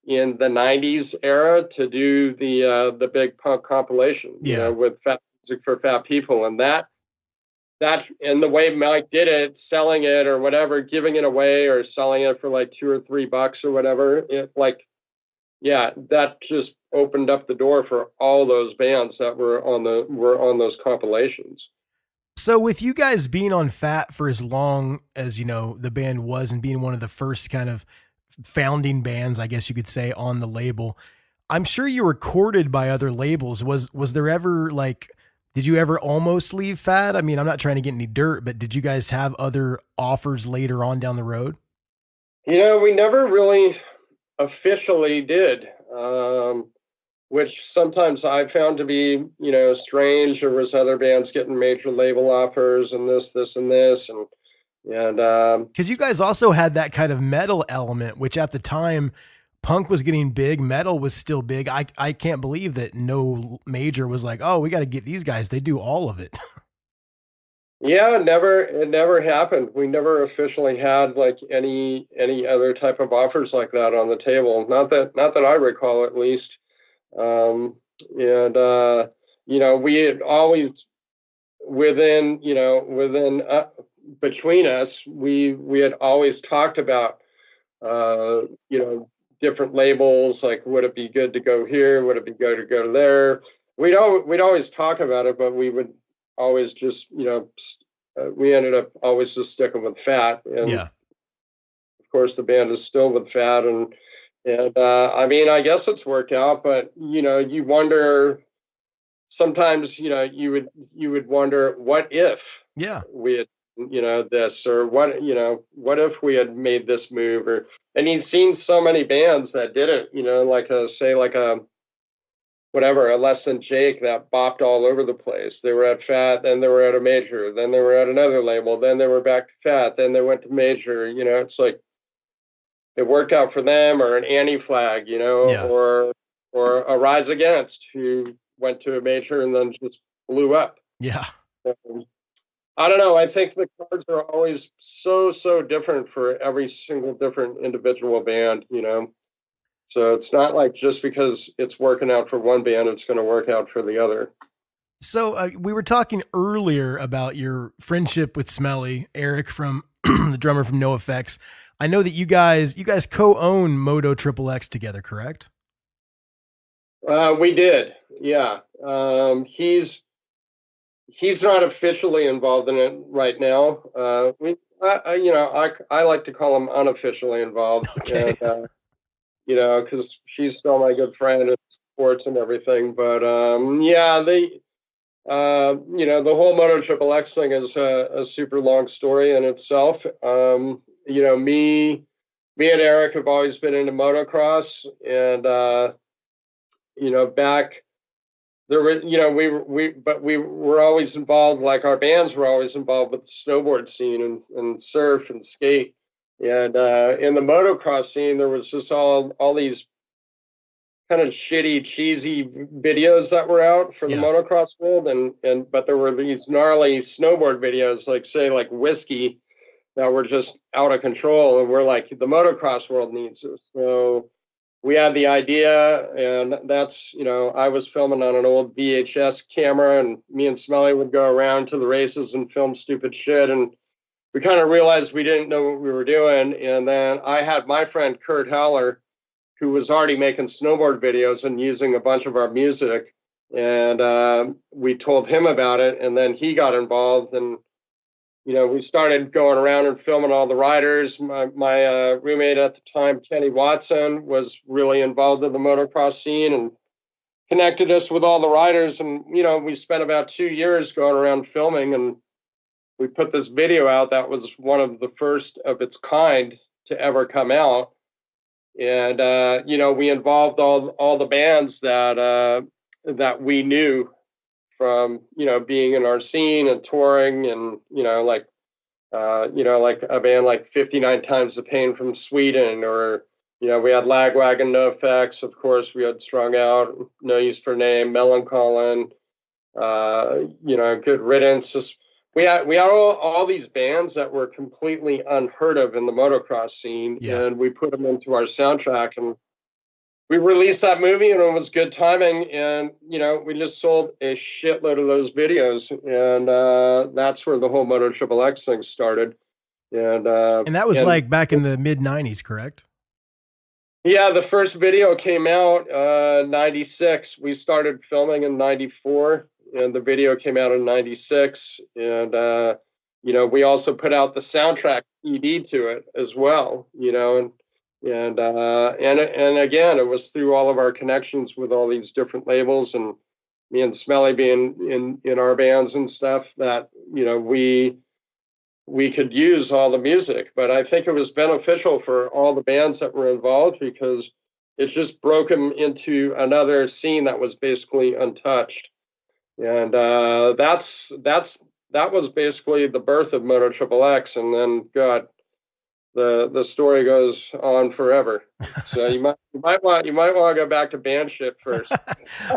in the 90s era to do the big punk compilation, with Fat Music for Fat People. And that and the way Mike did it, selling it or whatever, giving it away or selling it for like $2 or $3 or whatever, that just opened up the door for all those bands that were on those compilations. So with you guys being on Fat for as long as, the band was, and being one of the first kind of founding bands, I guess you could say, on the label, I'm sure you were courted by other labels. Was there ever did you ever almost leave Fat? I mean, I'm not trying to get any dirt, but did you guys have other offers later on down the road? We never really officially did, which sometimes I found to be, strange. There was other bands getting major label offers and this, and this, and Because you guys also had that kind of metal element, which at the time punk was getting big, metal was still big. I can't believe that no major was like, oh, we got to get these guys. They do all of it. yeah, it never happened. We never officially had any other type of offers like that on the table. Not that I recall, at least. And we had always within between us, we had always talked about different labels, like would it be good to go here, would it be good to go there. We'd always talk about it, but we would always just we ended up always just sticking with Fat. And Yeah. of course the band is still with Fat, and I mean, I guess it's worked out, but you wonder sometimes, you would wonder, what if we had, this, or what if we had made this move, and you've seen so many bands that did it, like a whatever, a Less Than Jake that bopped all over the place. They were at Fat, then they were at a major, then they were at another label, then they were back to Fat, then they went to major. It's like it worked out for them, or an Anti-Flag, or a Rise Against, who went to a major and then just blew up. Yeah. I don't know. I think the cards are always so different for every single different individual band, So it's not like just because it's working out for one band, it's going to work out for the other. So we were talking earlier about your friendship with Smelly, Eric, from the drummer from NoFX. I know that you guys co-own MotoXXX together, correct? We did. Yeah. He's not officially involved in it right now. I like to call him unofficially involved. Okay. And, because she's still my good friend in sports and everything. But the whole MotoXXX thing is a super long story in itself. Me and Eric have always been into motocross, and back there were, we were always involved, like our bands were always involved with the snowboard scene and surf and skate. And in the motocross scene, there was just all these kind of shitty, cheesy videos that were out for the motocross world, but there were these gnarly snowboard videos, like Whiskey, that were just out of control, and we're like, the motocross world needs this. So we had the idea, and that's, I was filming on an old VHS camera, and me and Smelly would go around to the races and film stupid shit, and we kind of realized we didn't know what we were doing. And then I had my friend Kurt Haller, who was already making snowboard videos and using a bunch of our music, and we told him about it, and then he got involved, and we started going around and filming all the riders. My roommate at the time, Kenny Watson, was really involved in the motocross scene and connected us with all the riders. And, we spent about 2 years going around filming, and we put this video out that was one of the first of its kind to ever come out. And, we involved all the bands that we knew from, being in our scene and touring, and, like a band like 59 Times the Pain from Sweden, or, we had Lagwagon, NoFX, of course, we had Strung Out, No Use for Name, Melancholy, Good Riddance. Just, we had all these bands that were completely unheard of in the motocross scene, and we put them into our soundtrack, and we released that movie, and it was good timing. And, we just sold a shitload of those videos. And that's where the whole MotoXXX thing started. And that was like back in the mid 90s, correct? Yeah. The first video came out 96. We started filming in 94. and the video came out in '96, and we also put out the soundtrack ED to it as well, and again, it was through all of our connections with all these different labels, and me and Smelly being in our bands and stuff, that we could use all the music. But I think it was beneficial for all the bands that were involved, because it just broke them into another scene that was basically untouched. And that was basically the birth of MotoXXX. And then, God, the story goes on forever. So you might want to go back to band shit first.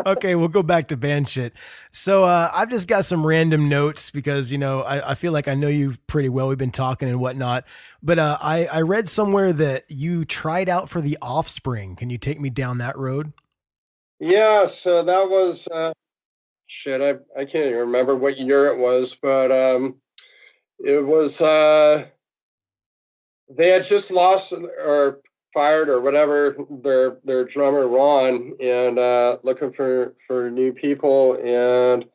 Okay, we'll go back to band shit. So I've just got some random notes because I feel like I know you pretty well. We've been talking and whatnot. But I read somewhere that you tried out for the Offspring. Can you take me down that road? Yeah. So that was shit. I can't even remember what year it was, but it was. They had just lost or fired or whatever their drummer Ron, and looking for new people. And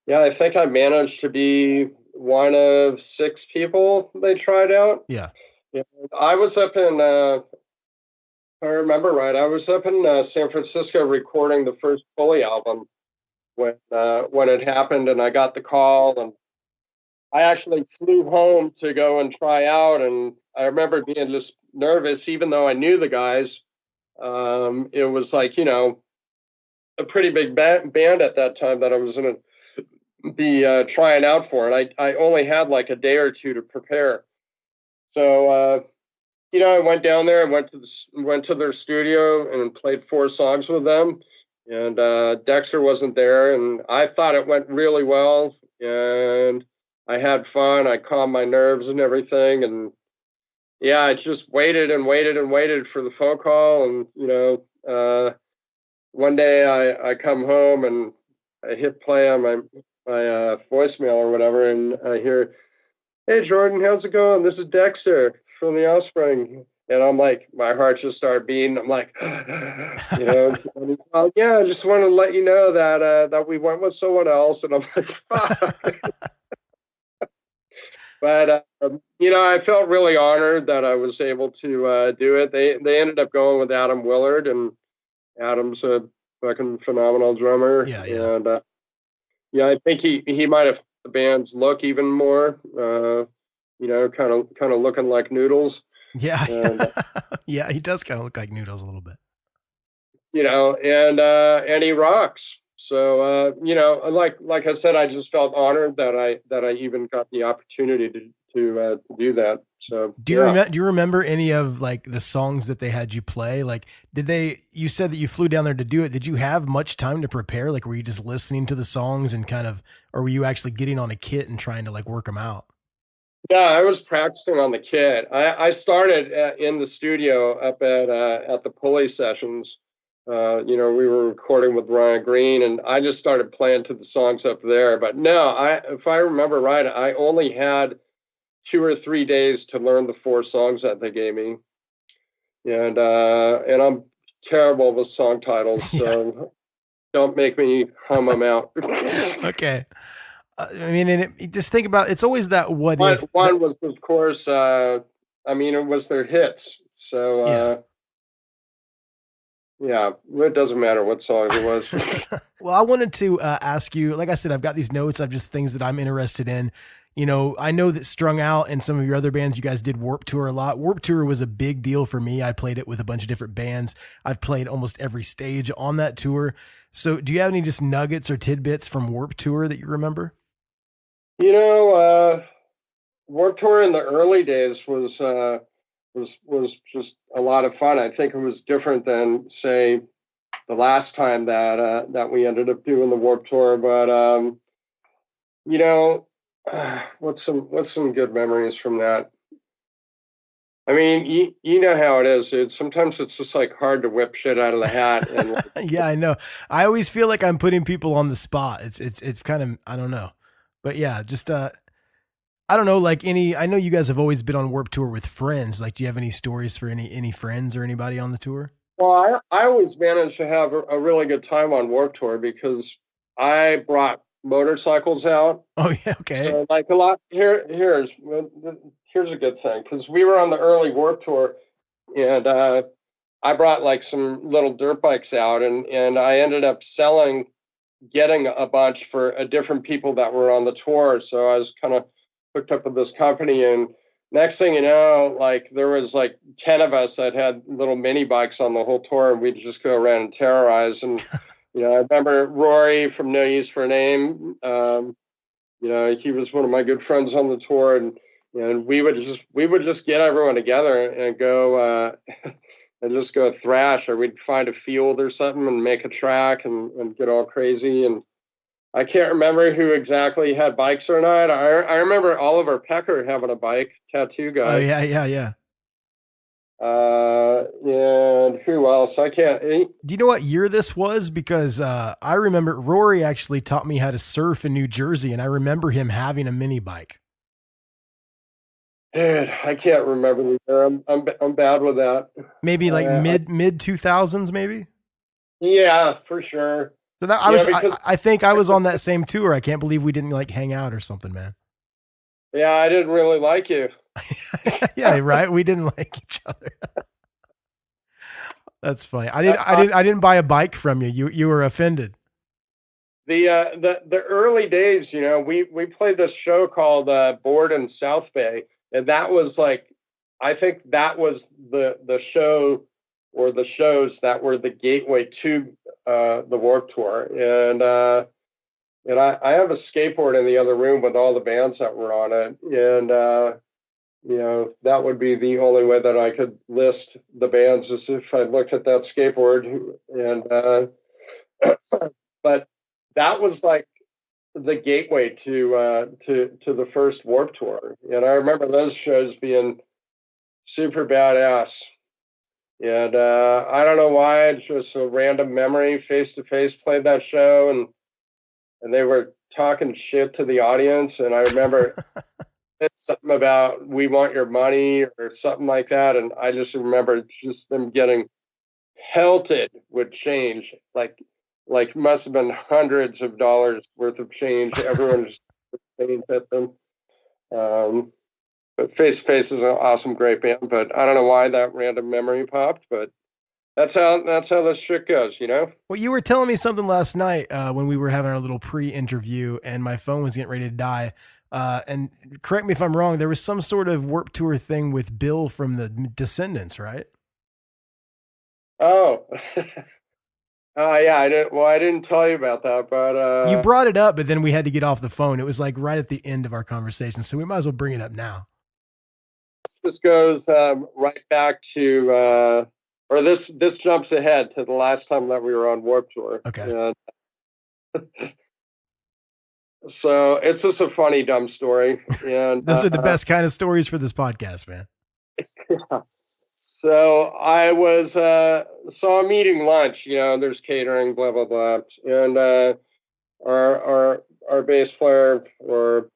yeah, I think I managed to be one of 6 people they tried out. Yeah. And I was up in if I remember right, I was up in San Francisco recording the first Fully album when it happened, and I got the call, and I actually flew home to go and try out, and I remember being just nervous, even though I knew the guys. It was like, a pretty big band at that time that I was going to be trying out for, and I only had like a day or two to prepare. So, I went down there and went to their studio and played 4 songs with them, and Dexter wasn't there, and I thought it went really well, and I had fun. I calmed my nerves and everything. And yeah, I just waited and waited and waited for the phone call. And, one day I come home and I hit play on my voicemail or whatever. And I hear, "Hey, Jordan, how's it going? This is Dexter from the Offspring." And I'm like, my heart just started beating. I'm like, well, yeah, I just want to let you know that we went with someone else. And I'm like, fuck. But, I felt really honored that I was able to do it. They ended up going with Adam Willard, and Adam's a fucking phenomenal drummer. Yeah. And, I think he might have the band's look even more, kind of looking like Noodles. Yeah. And, yeah, he does kind of look like Noodles a little bit. And he rocks. So, like I said, I just felt honored that I even got the opportunity to do that. So, do you remember any of like the songs that they had you play? Like, you said that you flew down there to do it. Did you have much time to prepare? Like, were you just listening to the songs and or were you actually getting on a kit and trying to like work them out? Yeah, I was practicing on the kit. I started in the studio up at the Pulley sessions. We were recording with Ryan Green, and I just started playing to the songs up there. But no, if I remember right, I only had 2 or 3 days to learn the 4 songs that they gave me. And I'm terrible with song titles, so don't make me hum them out. Okay. I mean, just think about, it's always that what if. One was, of course, it was their hits. So, yeah, it doesn't matter what song it was. Well, I wanted to ask you, like I said, I've got these notes of just things that I'm interested in. I know that Strung Out and some of your other bands, you guys did Warped Tour a lot. Warped Tour was a big deal for me. I played it with a bunch of different bands. I've played almost every stage on that tour. So do you have any just nuggets or tidbits from Warped Tour that you remember? Warped Tour in the early days was just a lot of fun. I think it was different than, say, the last time that we ended up doing the Warped Tour. But what's some good memories from that? I mean, you know how it is, dude. Sometimes it's just like hard to whip shit out of the hat. And yeah, I know. I always feel like I'm putting people on the spot. It's kind of, I don't know, but yeah, just I don't know, like I know you guys have always been on Warped Tour with friends. Like, do you have any stories for any friends or anybody on the tour? Well, I always managed to have a really good time on Warped Tour because I brought motorcycles out. Oh yeah, okay. So like a lot here's a good thing, because we were on the early Warped Tour, and I brought like some little dirt bikes out, and I ended up getting a bunch for different people that were on the tour. So I was kind of hooked up with this company, and next thing you know, like there was like 10 of us that had little mini bikes on the whole tour, and we'd just go around and terrorize. And I remember Rory from No Use for a Name. He was one of my good friends on the tour, and we would just get everyone together and go and just go thrash, or we'd find a field or something and make a track and get all crazy. And I can't remember who exactly had bikes or not. I remember Oliver Pecker having a bike, tattoo guy. Oh yeah. And who else? I can't. Do you know what year this was? Because I remember Rory actually taught me how to surf in New Jersey, and I remember him having a mini bike. Dude, I can't remember the year. I'm bad with that. Maybe like mid 2000s, maybe. Yeah, for sure. So that I think I was on that same tour. I can't believe we didn't like hang out or something, man. Yeah, I didn't really like you. Yeah, right. We didn't like each other. That's funny. I didn't buy a bike from you. You were offended. The early days, we played this show called Board in South Bay, and that was like, I think that was the show or the shows that were the gateway to the Warped Tour. And I have a skateboard in the other room with all the bands that were on it, and that would be the only way that I could list the bands, is if I looked at that skateboard. And but that was like the gateway to the first Warped Tour, and I remember those shows being super badass. And I don't know why, it's just a random memory. Face to Face played that show, and they were talking shit to the audience, and I remember it's something about "we want your money" or something like that, and I just remember just them getting pelted with change, like must have been hundreds of dollars worth of change. Everyone just saying at them. But Face to Face is an awesome, great band. But I don't know why that random memory popped, but that's how this shit goes, Well, you were telling me something last night when we were having our little pre-interview, and my phone was getting ready to die. And correct me if I'm wrong, there was some sort of Warped Tour thing with Bill from the Descendants, right? Oh. Yeah, I didn't tell you about that, but you brought it up, but then we had to get off the phone. It was like right at the end of our conversation, so we might as well bring it up now. This goes right back to, or this jumps ahead to the last time that we were on Warped Tour. Okay. So it's just a funny, dumb story. And those are the best kind of stories for this podcast, man. Yeah. So I was, so I'm eating lunch, there's catering, blah, blah, blah. And our bass player, or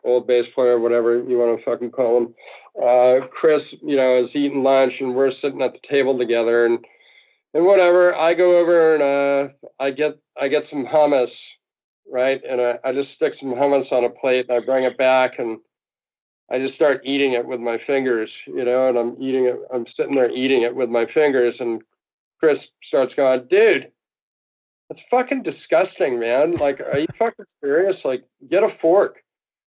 old bass player, whatever you want to fucking call him, Chris, is eating lunch, and we're sitting at the table together, and whatever. I go over and I get some hummus, right? And I just stick some hummus on a plate, and I bring it back, and I just start eating it with my fingers, and I'm sitting there eating it with my fingers, and Chris starts going, "Dude, that's fucking disgusting, man. Like, are you fucking serious? Like, get a fork."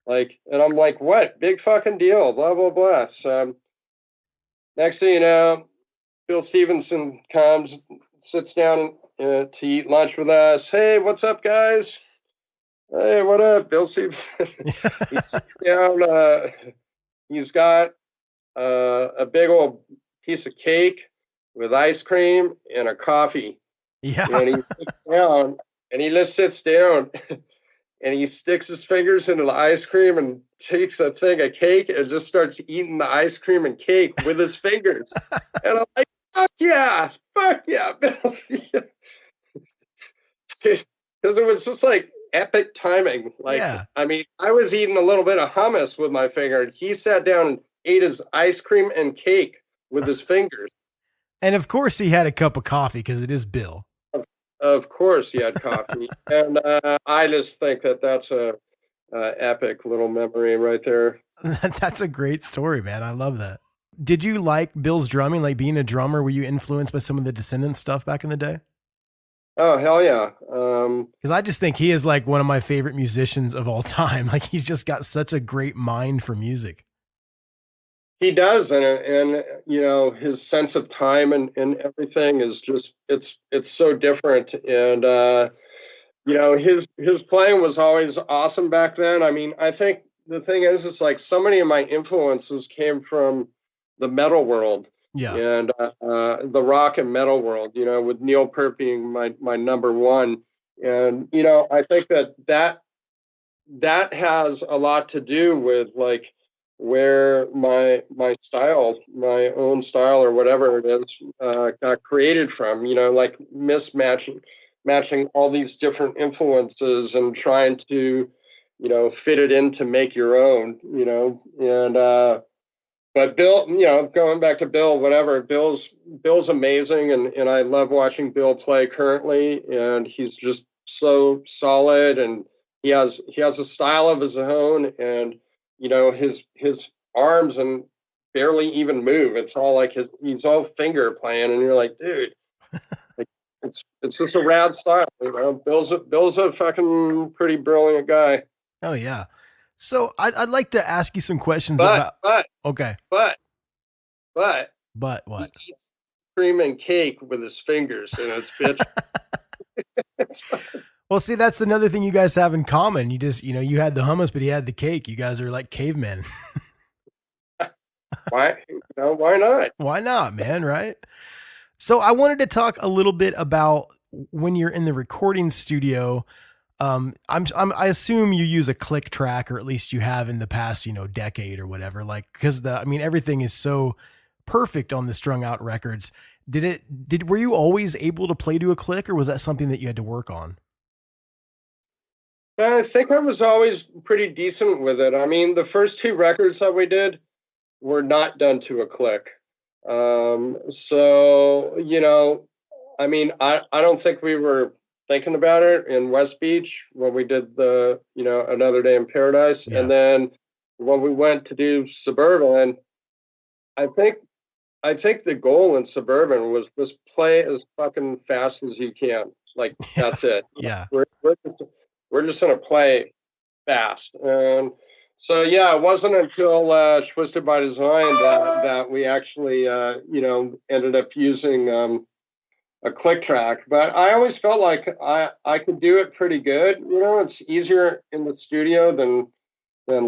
Like, and I'm like, "What? Big fucking deal, blah, blah, blah." So next thing you know, Bill Stevenson comes, sits down to eat lunch with us. "Hey, what's up, guys?" "Hey, what up?" Bill Stevenson. He sits down. He's got a big old piece of cake with ice cream and a coffee. Yeah. And he sits down, and he just sits down, and he sticks his fingers into the ice cream and takes a thing of cake and just starts eating the ice cream and cake with his fingers. And I'm like, fuck yeah, Bill. Because it was just like epic timing. Like, yeah. I mean, I was eating a little bit of hummus with my finger, and he sat down and ate his ice cream and cake with his fingers. And of course he had a cup of coffee, because it is Bill. of course he had coffee. And I just think that that's a epic little memory right there. That's a great story, man. I love that. Did you like Bill's drumming? Like being a drummer, were you influenced by some of the Descendants stuff back in the day? Oh, hell yeah. Because I just think he is like one of my favorite musicians of all time. Like he's just got such a great mind for music. He does, and you know, his sense of time and everything is just it's so different. And you know, his playing was always awesome back then. I mean, I think the thing is, it's like so many of my influences came from the metal world. Yeah. And the rock and metal world, you know, with Neil Peart being my number one. And you know, I think that has a lot to do with like where my style, my own style or whatever it is, got created from. You know, like matching all these different influences and trying to, you know, fit it in to make your own. You know, and but Bill, you know, going back to Bill, whatever, Bill's amazing, and I love watching Bill play currently, and he's just so solid, and he has a style of his own, and you know, his arms and barely even move. It's all like he's all finger playing, and you're like, dude, like, it's just a rad style. You know, Bill's a fucking pretty brilliant guy. Oh yeah. So I'd like to ask you some questions But okay. but But what? he eats cream and cake with his fingers, and it's bitch. Well, see, that's another thing you guys have in common. You just, you know, you had the hummus, but he had the cake. You guys are like cavemen. Why? You know, why not? Why not, man? Right? So I wanted to talk a little bit about when you're in the recording studio. I assume you use a click track, or at least you have in the past, you know, decade or whatever. Like, because everything is so perfect on the Strung Out records. Were you always able to play to a click, or was that something that you had to work on? I think I was always pretty decent with it. I mean, the first two records that we did were not done to a click. So, you know, I mean, I don't think we were thinking about it in West Beach when we did the, you know, Another Day in Paradise. Yeah. And then when we went to do Suburban, I think the goal in Suburban was just play as fucking fast as you can. Like, that's it. Yeah. We're just going to play fast. And so, yeah, it wasn't until Twisted by Design that we actually, you know, ended up using a click track. But I always felt like I could do it pretty good. You know, it's easier in the studio than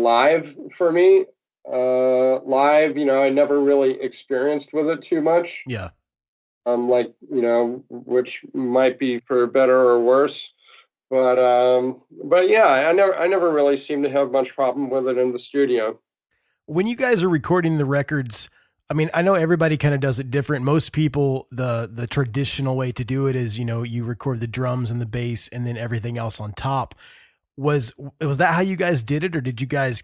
live for me. Live, you know, I never really experienced with it too much. Yeah. Like, you know, which might be for better or worse. But yeah, I never really seemed to have much problem with it in the studio. When you guys are recording the records, I mean, I know everybody kind of does it different. Most people, the traditional way to do it is, you know, you record the drums and the bass and then everything else on top. Was that how you guys did it? Or did you guys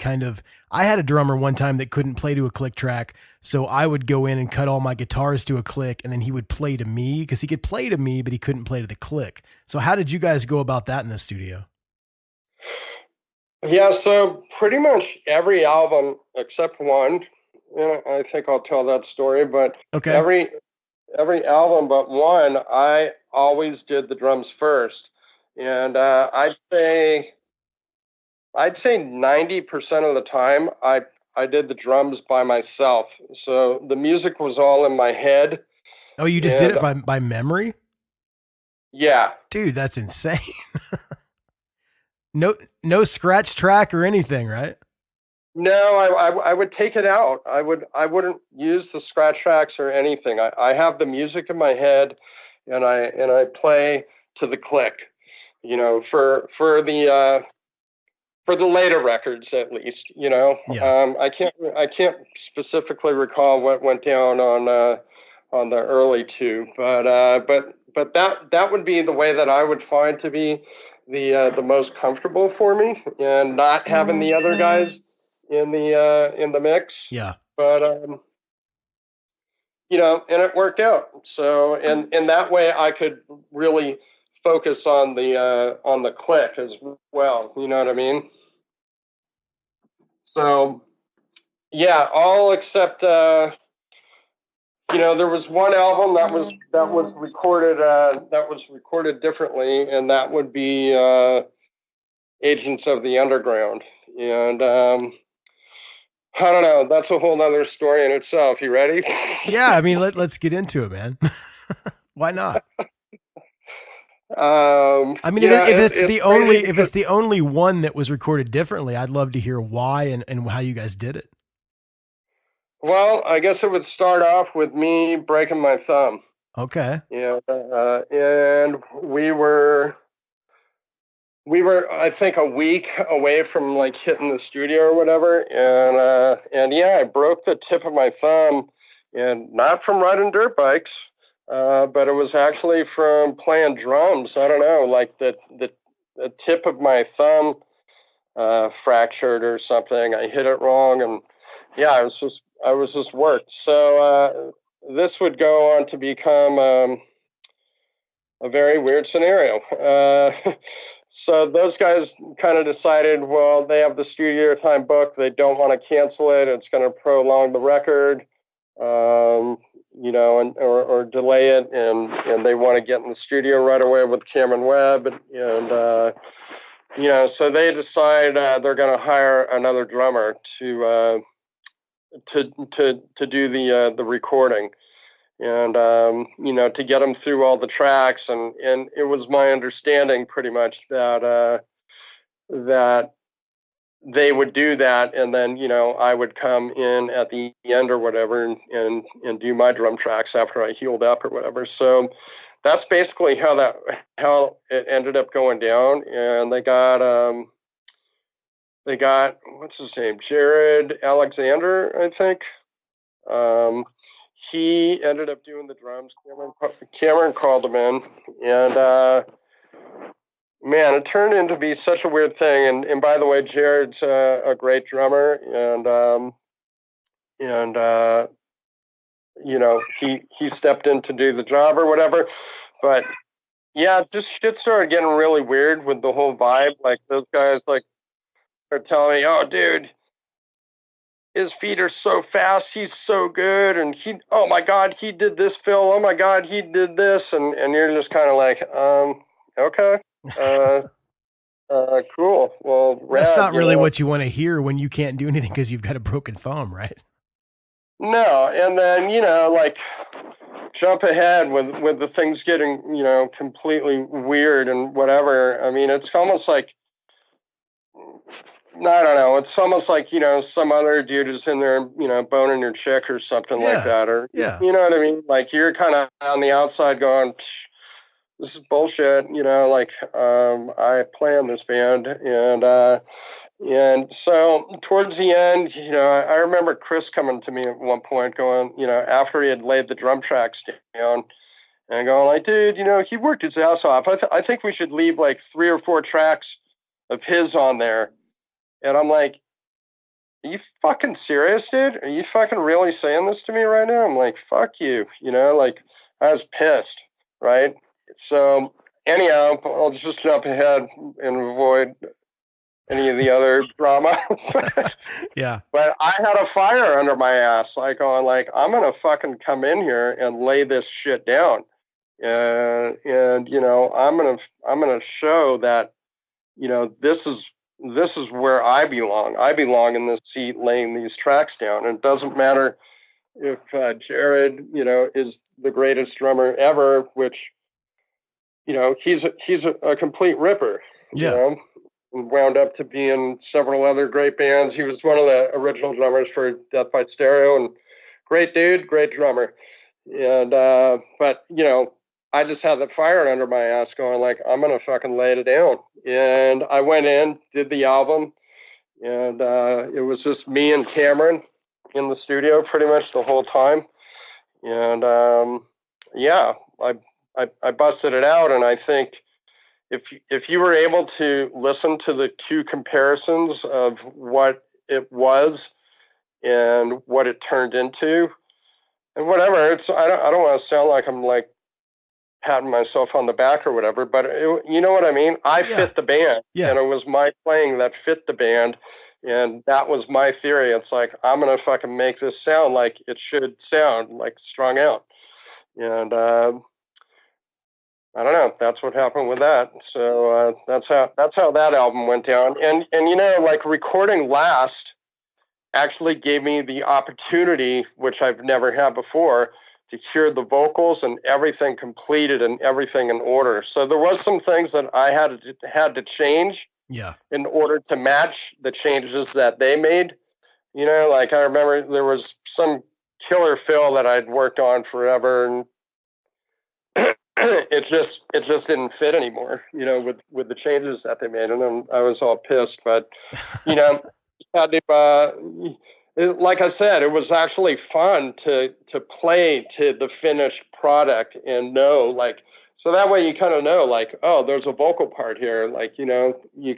I had a drummer one time that couldn't play to a click track. So I would go in and cut all my guitars to a click, and then he would play to me, because he could play to me, but he couldn't play to the click. So how did you guys go about that in the studio? Yeah, so pretty much every album except one, you know, I think I'll tell that story, but okay. Every album but one, I always did the drums first. And I'd say 90% of the time I did the drums by myself. So the music was all in my head. Oh, you just did it by memory? Yeah. Dude, that's insane. No scratch track or anything, right? No, I would take it out. I wouldn't use the scratch tracks or anything. I have the music in my head, and I play to the click. You know, for the later records, at least, you know. Yeah. I can't specifically recall what went down on the early two, but that would be the way that I would find to be the most comfortable for me, and not having the other guys in the mix. Yeah. But you know, and it worked out. So in that way, I could really focus on the click as well. You know what I mean? So yeah, all except there was one album that was recorded differently, and that would be Agents of the Underground. And I don't know, that's a whole nother story in itself. You ready? Yeah, I mean, let's get into it, man. Why not? I mean, if it's the only one that was recorded differently, I'd love to hear why and how you guys did it. Well, I guess it would start off with me breaking my thumb. Okay. Yeah, and we were I think a week away from like hitting the studio or whatever, and yeah, I broke the tip of my thumb, and not from riding dirt bikes, but it was actually from playing drums. I don't know, like the tip of my thumb fractured or something. I hit it wrong, and yeah, I was just worked. So this would go on to become a very weird scenario. So those guys kind of decided, well, they have the studio time booked. They don't want to cancel it. It's going to prolong the record, or delay it, and they want to get in the studio right away with Cameron Webb, and so they decide they're going to hire another drummer to do the recording, and to get them through all the tracks, and it was my understanding pretty much that they would do that, and then I would come in at the end or whatever and do my drum tracks after I healed up or whatever. So that's basically how it ended up going down. And they got what's his name, Jared Alexander, I think. He ended up doing the drums. Cameron called him in, and man, it turned into be such a weird thing. And by the way, Jared's a great drummer, and he stepped in to do the job or whatever. But yeah, just shit started getting really weird with the whole vibe. Like those guys like start telling me, "Oh, dude, his feet are so fast. He's so good. And oh my God, he did this, Phil. Oh my God, he did this." And you're just kind of like, okay, cool. Well, that's not really what you want to hear when you can't do anything because you've got a broken thumb, right? No. And then, like jump ahead with the things getting, completely weird and whatever. I mean, it's almost like, I don't know. It's almost like, some other dude is in there, boning your chick or something like that. Or, you know what I mean? Like you're kind of on the outside going, this is bullshit. Like I play in this band. And so towards the end, I remember Chris coming to me at one point going, after he had laid the drum tracks down and going like, dude, he worked his ass off. I think we should leave like 3 or 4 tracks of his on there. And I'm like, are you fucking serious, dude? Are you fucking really saying this to me right now? I'm like, fuck you. Like I was pissed, right? So anyhow, I'll just jump ahead and avoid any of the other drama. Yeah. But I had a fire under my ass, like going like, I'm going to fucking come in here and lay this shit down. And I'm going to show that, this is where I belong. I belong in this seat laying these tracks down. And it doesn't matter if Jared, is the greatest drummer ever, which, he's a complete ripper, and wound up to be in several other great bands. He was one of the original drummers for Death by Stereo, and great dude, great drummer. And, but, I just had the fire under my ass going like, I'm going to fucking lay it down. And I went in, did the album, and it was just me and Cameron in the studio pretty much the whole time. And yeah, I busted it out. And I think if you were able to listen to the 2 comparisons of what it was and what it turned into, and whatever, I don't want to sound like I'm like patting myself on the back or whatever, but you know what I mean? I fit the band, and it was my playing that fit the band, and that was my theory. It's like, I'm going to fucking make this sound like it should sound, like Strung Out. And I don't know. That's what happened with that. So that's how that album went down. And you know, like, recording Last actually gave me the opportunity, which I've never had before, to hear the vocals and everything completed and everything in order. So there was some things that I had to change in order to match the changes that they made. You know, like, I remember there was some killer fill that I'd worked on forever, and it just didn't fit anymore, you know, with the changes that they made. And then I was all pissed, but, you know, had to, like I said, it was actually fun to play to the finished product and know, like, so that way you kind of know, like, oh, there's a vocal part here. Like, you know, you're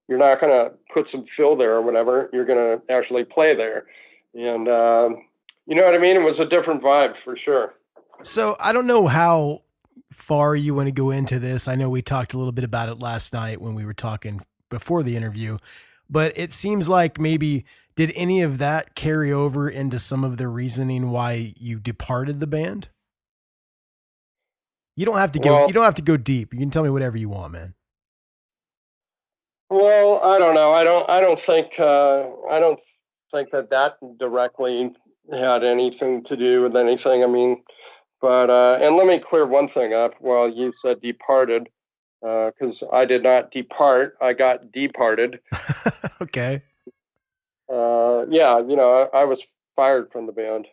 not going to put some fill there or whatever. You're going to actually play there. And, you know what I mean? It was a different vibe for sure. So I don't know how far you want to go into this. I know we talked a little bit about it last night when we were talking before the interview, but it seems like maybe did any of that carry over into some of the reasoning why you departed the band? You don't have to go, you don't have to go deep. You can tell me whatever you want, man. Well, I don't know. I don't think that directly had anything to do with anything. I mean, but, and let me clear one thing up. Well, you said departed, because I did not depart. I got departed. Okay. Yeah, you know, I was fired from the band.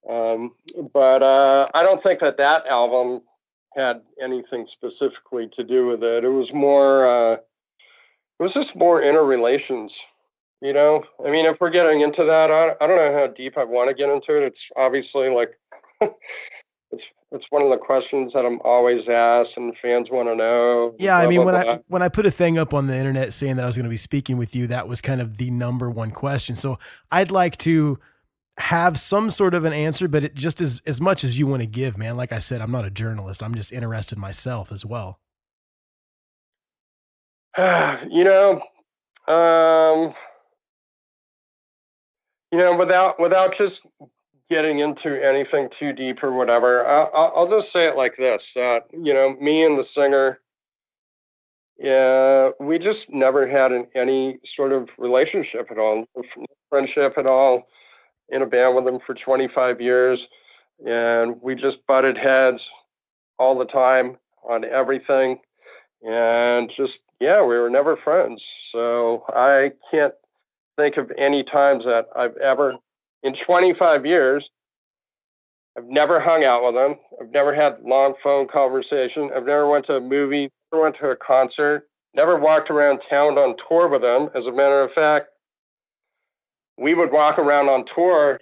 But I don't think that album had anything specifically to do with it. It was more, it was just more interrelations. You know, I mean, if we're getting into that, I don't know how deep I want to get into it. It's obviously like, it's one of the questions that I'm always asked and fans want to know. Yeah. I mean, when I put a thing up on the internet saying that I was going to be speaking with you, that was kind of the number one question. So I'd like to have some sort of an answer, but it just as much as you want to give, man. Like I said, I'm not a journalist. I'm just interested myself as well. Without just getting into anything too deep or whatever, I'll just say it like this: that, you know, me and the singer, yeah, we just never had any sort of relationship at all, friendship at all. In a band with him for 25 years, and we just butted heads all the time on everything, and just, yeah, we were never friends. So I can't think of any times that I've ever, in 25 years, I've never hung out with him. I've never had long phone conversation. I've never went to a movie, never went to a concert, never walked around town on tour with him. As a matter of fact, we would walk around on tour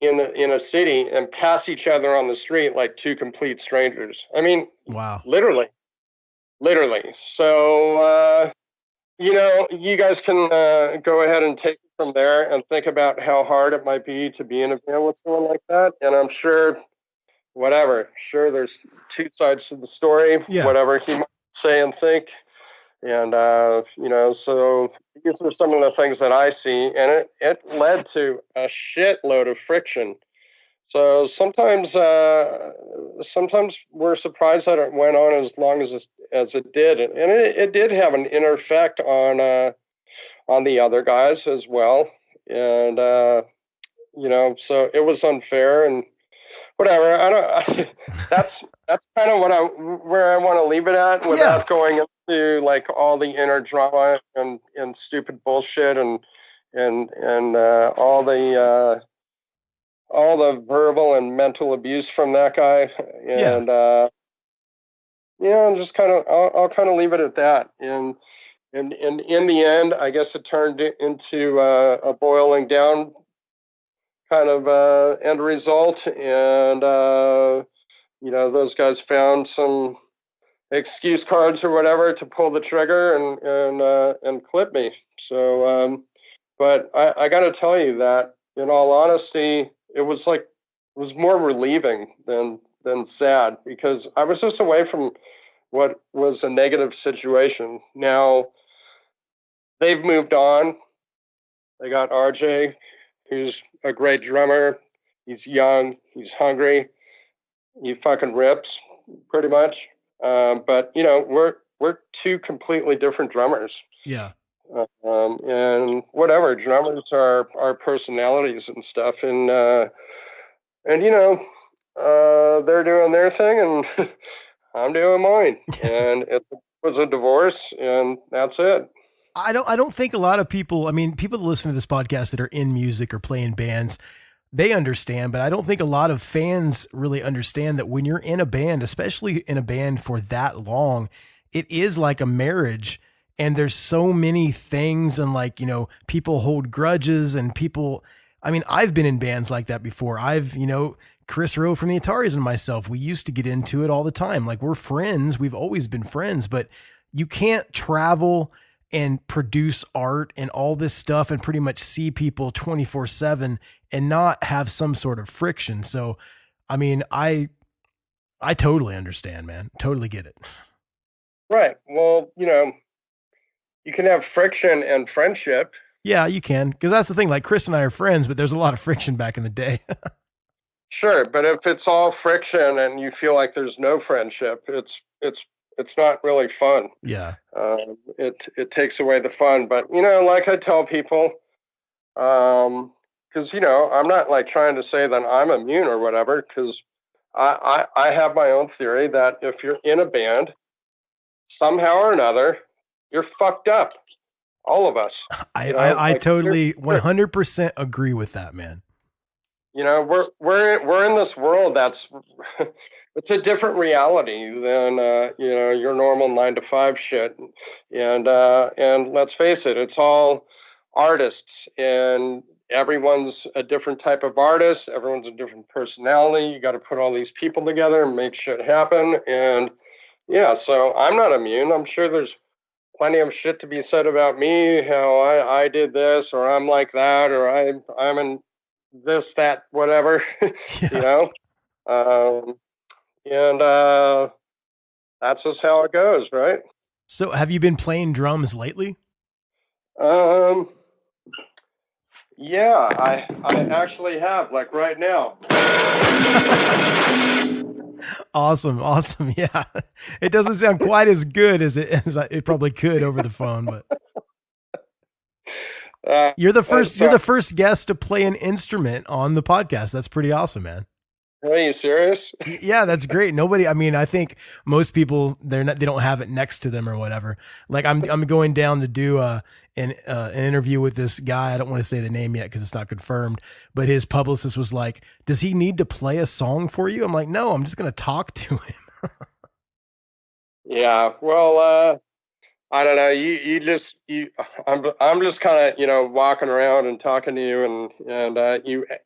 in a city and pass each other on the street like two complete strangers. I mean, wow, literally. So, you know, you guys can go ahead and take it from there and think about how hard it might be to be in a band with someone like that. And I'm sure, there's two sides to the story, whatever he might say and think. And, you know, so these are some of the things that I see, and it led to a shitload of friction. So sometimes we're surprised that it went on as long as it did. And it did have an inner effect on the other guys as well. And, you know, so it was unfair and whatever. That's kind of where I want to leave it at without going into like all the inner drama and stupid bullshit and all the verbal and mental abuse from that guy. And just kind of I'll kind of leave it at that. And in the end, I guess it turned into a boiling down kind of end result, and you know, those guys found some excuse cards or whatever to pull the trigger and clip me. So, but I got to tell you that, in all honesty, it was more relieving than than sad, because I was just away from what was a negative situation. Now they've moved on. They got RJ, who's a great drummer. He's young. He's hungry. He fucking rips, pretty much. But we're two completely different drummers. Yeah. And whatever, drummers are personalities and stuff, and they're doing their thing, and I'm doing mine, and it was a divorce, and that's it. I don't think a lot of people, I mean, people that listen to this podcast that are in music or playing bands, they understand, but I don't think a lot of fans really understand that when you're in a band, especially in a band for that long, it is like a marriage. And there's so many things, and like, people hold grudges, and people, I mean, I've been in bands like that before. Chris Rowe from the Ataris and myself, we used to get into it all the time. Like, we're friends. We've always been friends, but you can't travel and produce art and all this stuff and pretty much see people 24/7 and not have some sort of friction. So, I mean, I totally understand, man. Totally get it. Right. Well, you can have friction and friendship. Yeah, you can. Because that's the thing. Like, Chris and I are friends, but there's a lot of friction back in the day. Sure. But if it's all friction and you feel like there's no friendship, it's not really fun. Yeah. It takes away the fun. But, like I tell people, because, I'm not like trying to say that I'm immune or whatever, because I have my own theory that if you're in a band, somehow or another, you're fucked up. All of us. I totally 100% agree with that, man. We're in this world that's it's a different reality than your normal 9-to-5 shit. And let's face it, it's all artists, and everyone's a different type of artist. Everyone's a different personality. You got to put all these people together and make shit happen. And yeah, so I'm not immune. I'm sure there's plenty of shit to be said about me, how I did this, or I'm like that, or I'm in this, that, whatever, Yeah. And that's just how it goes, right? So have you been playing drums lately? Yeah, I actually have, like right now. Awesome. Yeah. It doesn't sound quite as good as it probably could over the phone, but you're the first guest to play an instrument on the podcast. That's pretty awesome, man. Are you serious? Yeah, that's great. Nobody, I mean, I think most people, they don't have it next to them or whatever. Like I'm going down to do an interview with this guy. I don't want to say the name yet because it's not confirmed, but his publicist was like, does he need to play a song for you? I'm like, no, I'm just going to talk to him. Yeah. Well, I don't know. I'm just kind of, walking around and talking to you, and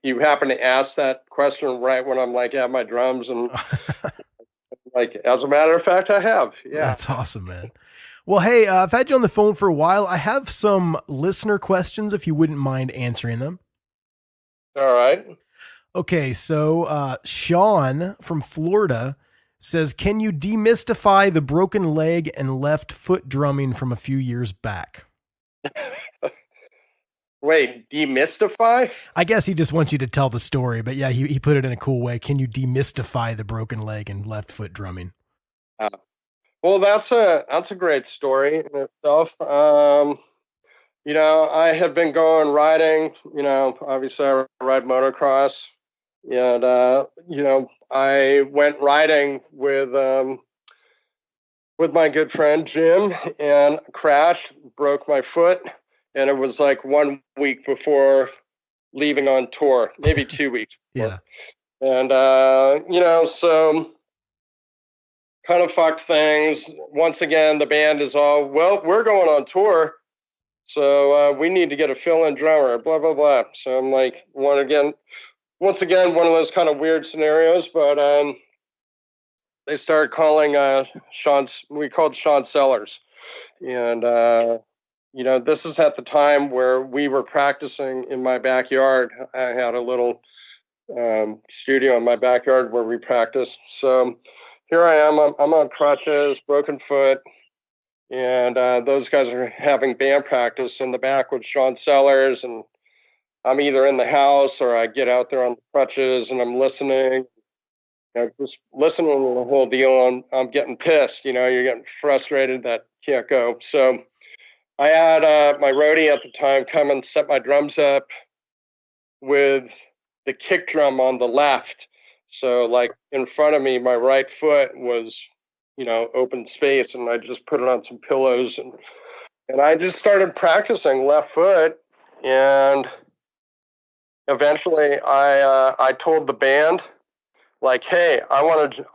you happen to ask that question right when I'm like at my drums, and like, as a matter of fact, I have. Yeah. That's awesome, man. Well, hey, I've had you on the phone for a while. I have some listener questions if you wouldn't mind answering them. All right. Okay. So, Sean from Florida says, can you demystify the broken leg and left foot drumming from a few years back? Wait, demystify? I guess he just wants you to tell the story, but yeah, he put it in a cool way. Can you demystify the broken leg and left foot drumming? Well, that's a great story in itself. I had been going riding, obviously I ride motocross, and, I went riding with my good friend Jim, and crashed, broke my foot, and it was like 1 week before leaving on tour, maybe 2 weeks before. Yeah. And, so kind of fucked things. Once again, the band is all, well, we're going on tour, so we need to get a fill-in drummer, blah, blah, blah. So I'm like, once again, one of those kind of weird scenarios, but they started calling we called Sean Sellers. And, this is at the time where we were practicing in my backyard. I had a little studio in my backyard where we practice. So here I am. I'm on crutches, broken foot, and those guys are having band practice in the back with Sean Sellers, and I'm either in the house or I get out there on the crutches and I'm listening. Just listening to the whole deal, I'm getting pissed. You're getting frustrated that can't go. So I had my roadie at the time come and set my drums up with the kick drum on the left. So like in front of me, my right foot was, open space, and I just put it on some pillows and I just started practicing left foot. And eventually I told the band, like, hey, I want to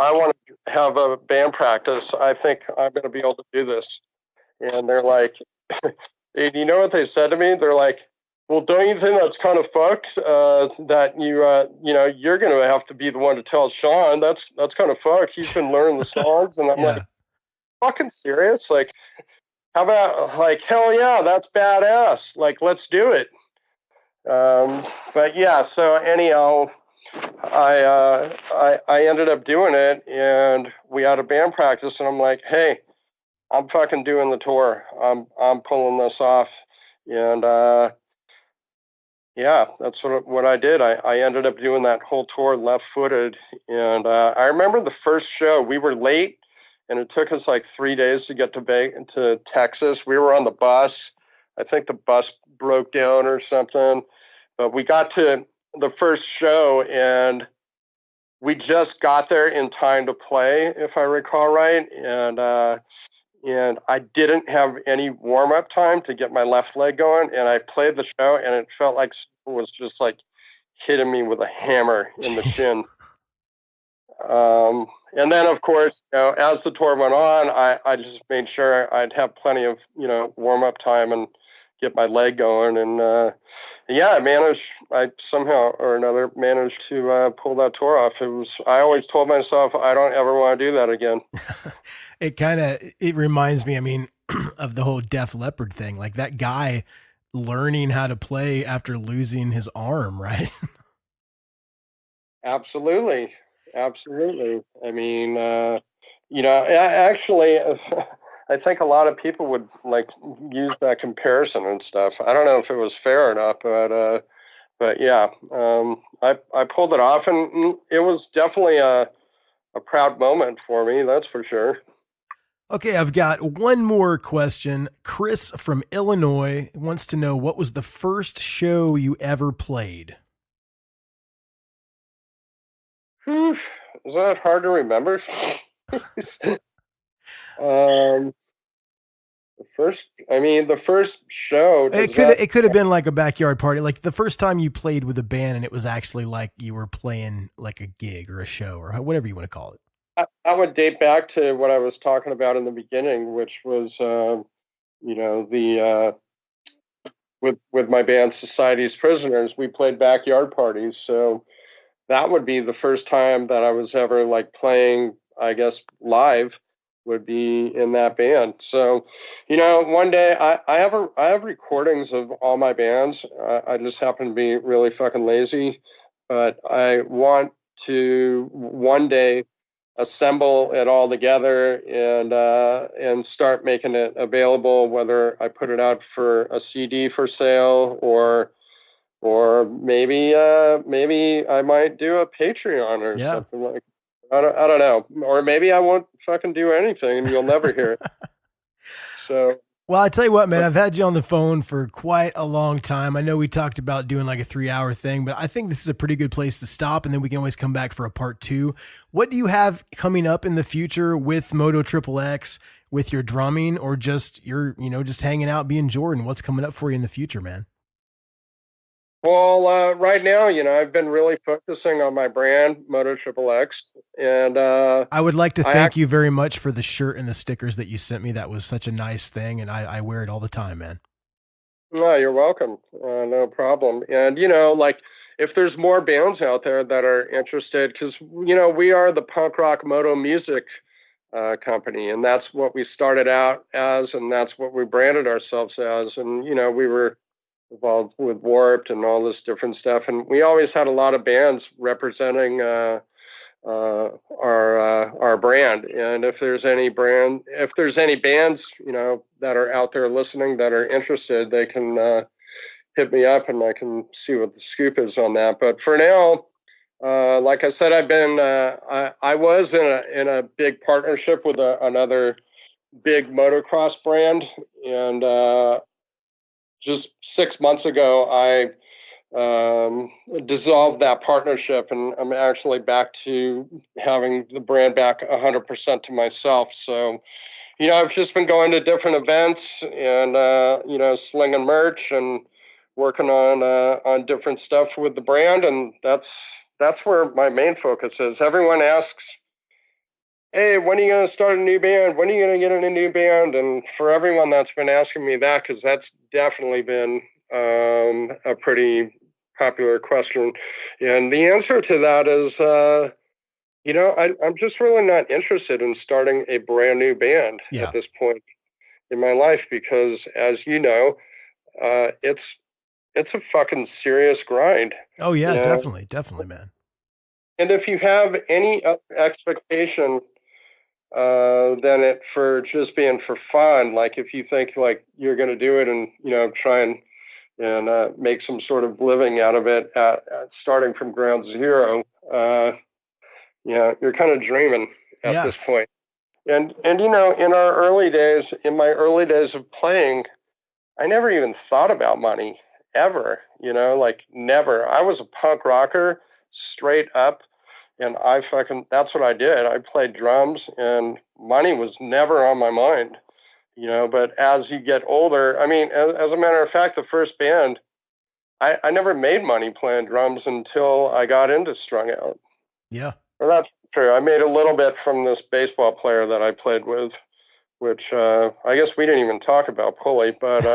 have a band practice. I think I'm going to be able to do this. And they're like, you know what they said to me? They're like, well, don't you think that's kind of fucked? That you're going to have to be the one to tell Sean. That's kind of fucked. He's been learning the songs, and I'm like, fucking serious? Like, how about like, hell yeah, that's badass. Like, let's do it. But yeah, so anyhow, I ended up doing it, and we had a band practice, and I'm like, hey, I'm fucking doing the tour. I'm pulling this off, and yeah, that's what I did. I ended up doing that whole tour left-footed, and I remember the first show. We were late, and it took us like 3 days to get to Texas. We were on the bus. I think the bus broke down or something, but we got to the first show, and we just got there in time to play, if I recall right, and I didn't have any warm-up time to get my left leg going, and I played the show, and it felt like someone was just like hitting me with a hammer in the shin. And then, of course, as the tour went on, I just made sure I'd have plenty of warm-up time and get my leg going, and yeah, I somehow or another managed to pull that tour off. I always told myself I don't ever want to do that again. It reminds me, I mean, of the whole Def Leppard thing, like that guy learning how to play after losing his arm, right? Absolutely. I mean, actually, I think a lot of people would like use that comparison and stuff. I don't know if it was fair or not, but yeah, I pulled it off, and it was definitely a proud moment for me. That's for sure. Okay, I've got one more question. Chris from Illinois wants to know, what was the first show you ever played? Is that hard to remember? The first show. It could have been like a backyard party, like the first time you played with a band and it was actually like you were playing like a gig or a show or whatever you want to call it. That would date back to what I was talking about in the beginning, which was with my band Society's Prisoners, we played backyard parties. So that would be the first time that I was ever like playing, I guess, live would be in that band. So, one day I have recordings of all my bands. I just happen to be really fucking lazy, but I want to one day assemble it all together and start making it available, whether I put it out for a CD for sale or maybe I might do a Patreon or something like. I don't know, or maybe I won't fucking do anything and you'll never hear it. So. Well, I tell you what, man, I've had you on the phone for quite a long time. I know we talked about doing like a 3-hour thing, but I think this is a pretty good place to stop, and then we can always come back for a part 2. What do you have coming up in the future with MotoXXX, with your drumming, or just just hanging out, being Jordan? What's coming up for you in the future, man? Well, right now, I've been really focusing on my brand, MotoXXX, and I would like to thank you very much for the shirt and the stickers that you sent me. That was such a nice thing, and I wear it all the time, man. No, you're welcome. No problem. And, like, if there's more bands out there that are interested, because, we are the punk rock moto music company, and that's what we started out as, and that's what we branded ourselves as. And, we were involved with Warped and all this different stuff. And we always had a lot of bands representing our brand. And if there's any bands, that are out there listening that are interested, they can hit me up and I can see what the scoop is on that. But for now, like I said, I was in a big partnership with another big motocross brand, and just 6 months ago, I dissolved that partnership, and I'm actually back to having the brand back 100% to myself. So, I've just been going to different events and slinging merch and working on different stuff with the brand, and that's where my main focus is. Everyone asks, hey, when are you going to start a new band? When are you going to get in a new band? And for everyone that's been asking me that, because that's definitely been a pretty popular question. And the answer to that is, I'm just really not interested in starting a brand new band at this point in my life, because as you know, it's a fucking serious grind. Oh yeah, definitely, man. And if you have any expectation than it for just being for fun, like if you think like you're going to do it and try and make some sort of living out of it at starting from ground zero, you're kind of dreaming at this point. And in my early days of playing, I never even thought about money ever, never. I was a punk rocker straight up. And that's what I did. I played drums and money was never on my mind, but as you get older, I mean, as a matter of fact, the first band, I never made money playing drums until I got into Strung Out. Yeah. Well, that's true. I made a little bit from this baseball player that I played with, which I guess we didn't even talk about fully, but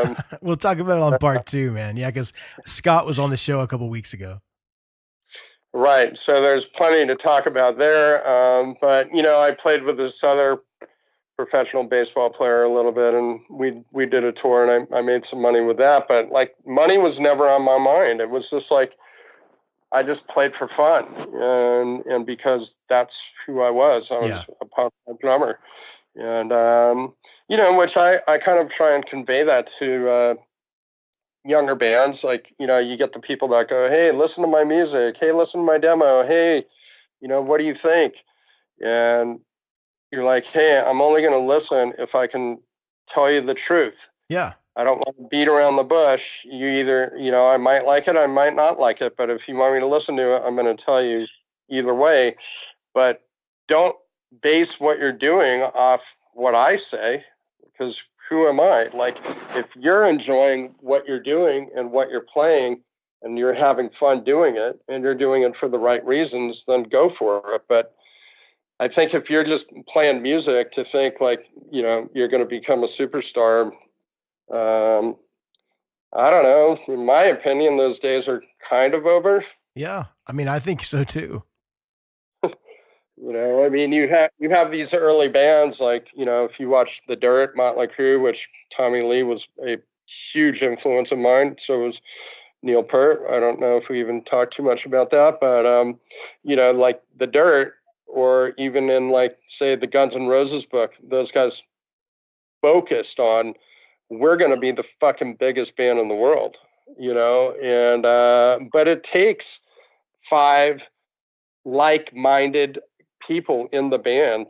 we'll talk about it on part 2, man. Yeah, because Scott was on the show a couple weeks ago. Right. So there's plenty to talk about there. But, I played with this other professional baseball player a little bit, and we did a tour, and I made some money with that. But, money was never on my mind. It was just I just played for fun. And because that's who I was. I was a punk drummer. And, which I kind of try and convey that to younger bands. You get the people that go, hey, listen to my music, hey, listen to my demo, hey, what do you think? And you're like, hey, I'm only going to listen if I can tell you the truth. I don't want to beat around the bush. You either, I might like it, I might not like it, but if you want me to listen to it, I'm going to tell you either way. But don't base what you're doing off what I say, because who am I? If you're enjoying what you're doing and what you're playing and you're having fun doing it and you're doing it for the right reasons, then go for it. But I think if you're just playing music to think you're going to become a superstar, I don't know. In my opinion, those days are kind of over. Yeah. I mean, I think so too. I mean, you have these early bands if you watch The Dirt, Motley Crue, which Tommy Lee was a huge influence of mine. So was Neil Peart. I don't know if we even talked too much about that, but The Dirt, or even in say the Guns N' Roses book, those guys focused on, we're going to be the fucking biggest band in the world, and but it takes 5 like-minded people in the band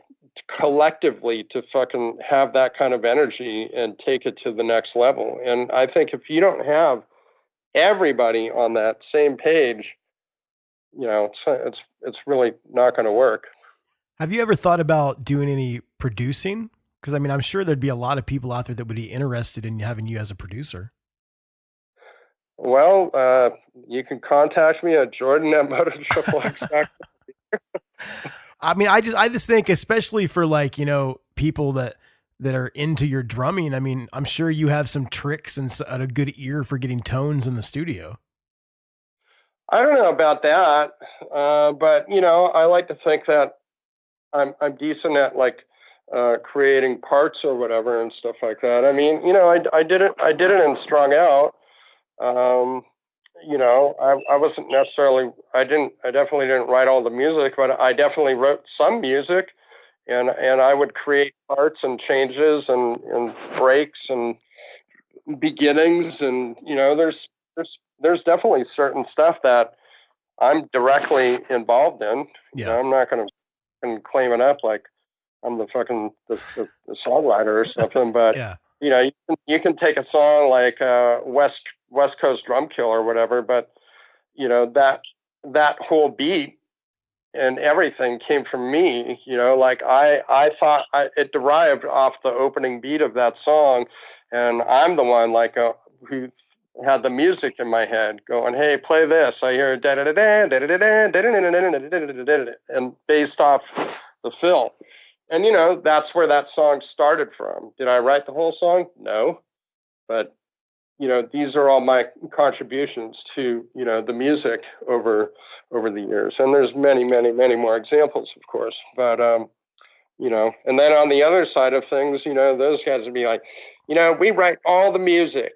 collectively to fucking have that kind of energy and take it to the next level. And I think if you don't have everybody on that same page, it's really not going to work. Have you ever thought about doing any producing? Because I mean, I'm sure there'd be a lot of people out there that would be interested in having you as a producer. Well, you can contact me at Jordan at MotoXXX. I mean, I just think, especially for people that are into your drumming. I mean, I'm sure you have some tricks and a good ear for getting tones in the studio. I don't know about that, but I like to think that I'm decent at creating parts or whatever and stuff like that. I mean, I did it in Strung Out. I wasn't necessarily, I definitely didn't write all the music, but I definitely wrote some music, and I would create parts and changes and breaks and beginnings. And, there's definitely certain stuff that I'm directly involved in. Yeah. I'm not going to claim it up like I'm the fucking the songwriter or something, but Yeah. you can take a song like West Coast Drum Kill or whatever, but that whole beat and everything came from me. Like I thought it derived off the opening beat of that song, and I'm the one like who had the music in my head going, "Hey, play this." I hear da da da da da da da da, and based off the fill. And that's where that song started from. Did I write the whole song? No, but these are all my contributions to the music over the years. And there's many, many, many more examples, of course. But and then on the other side of things, those guys would be like, we write all the music.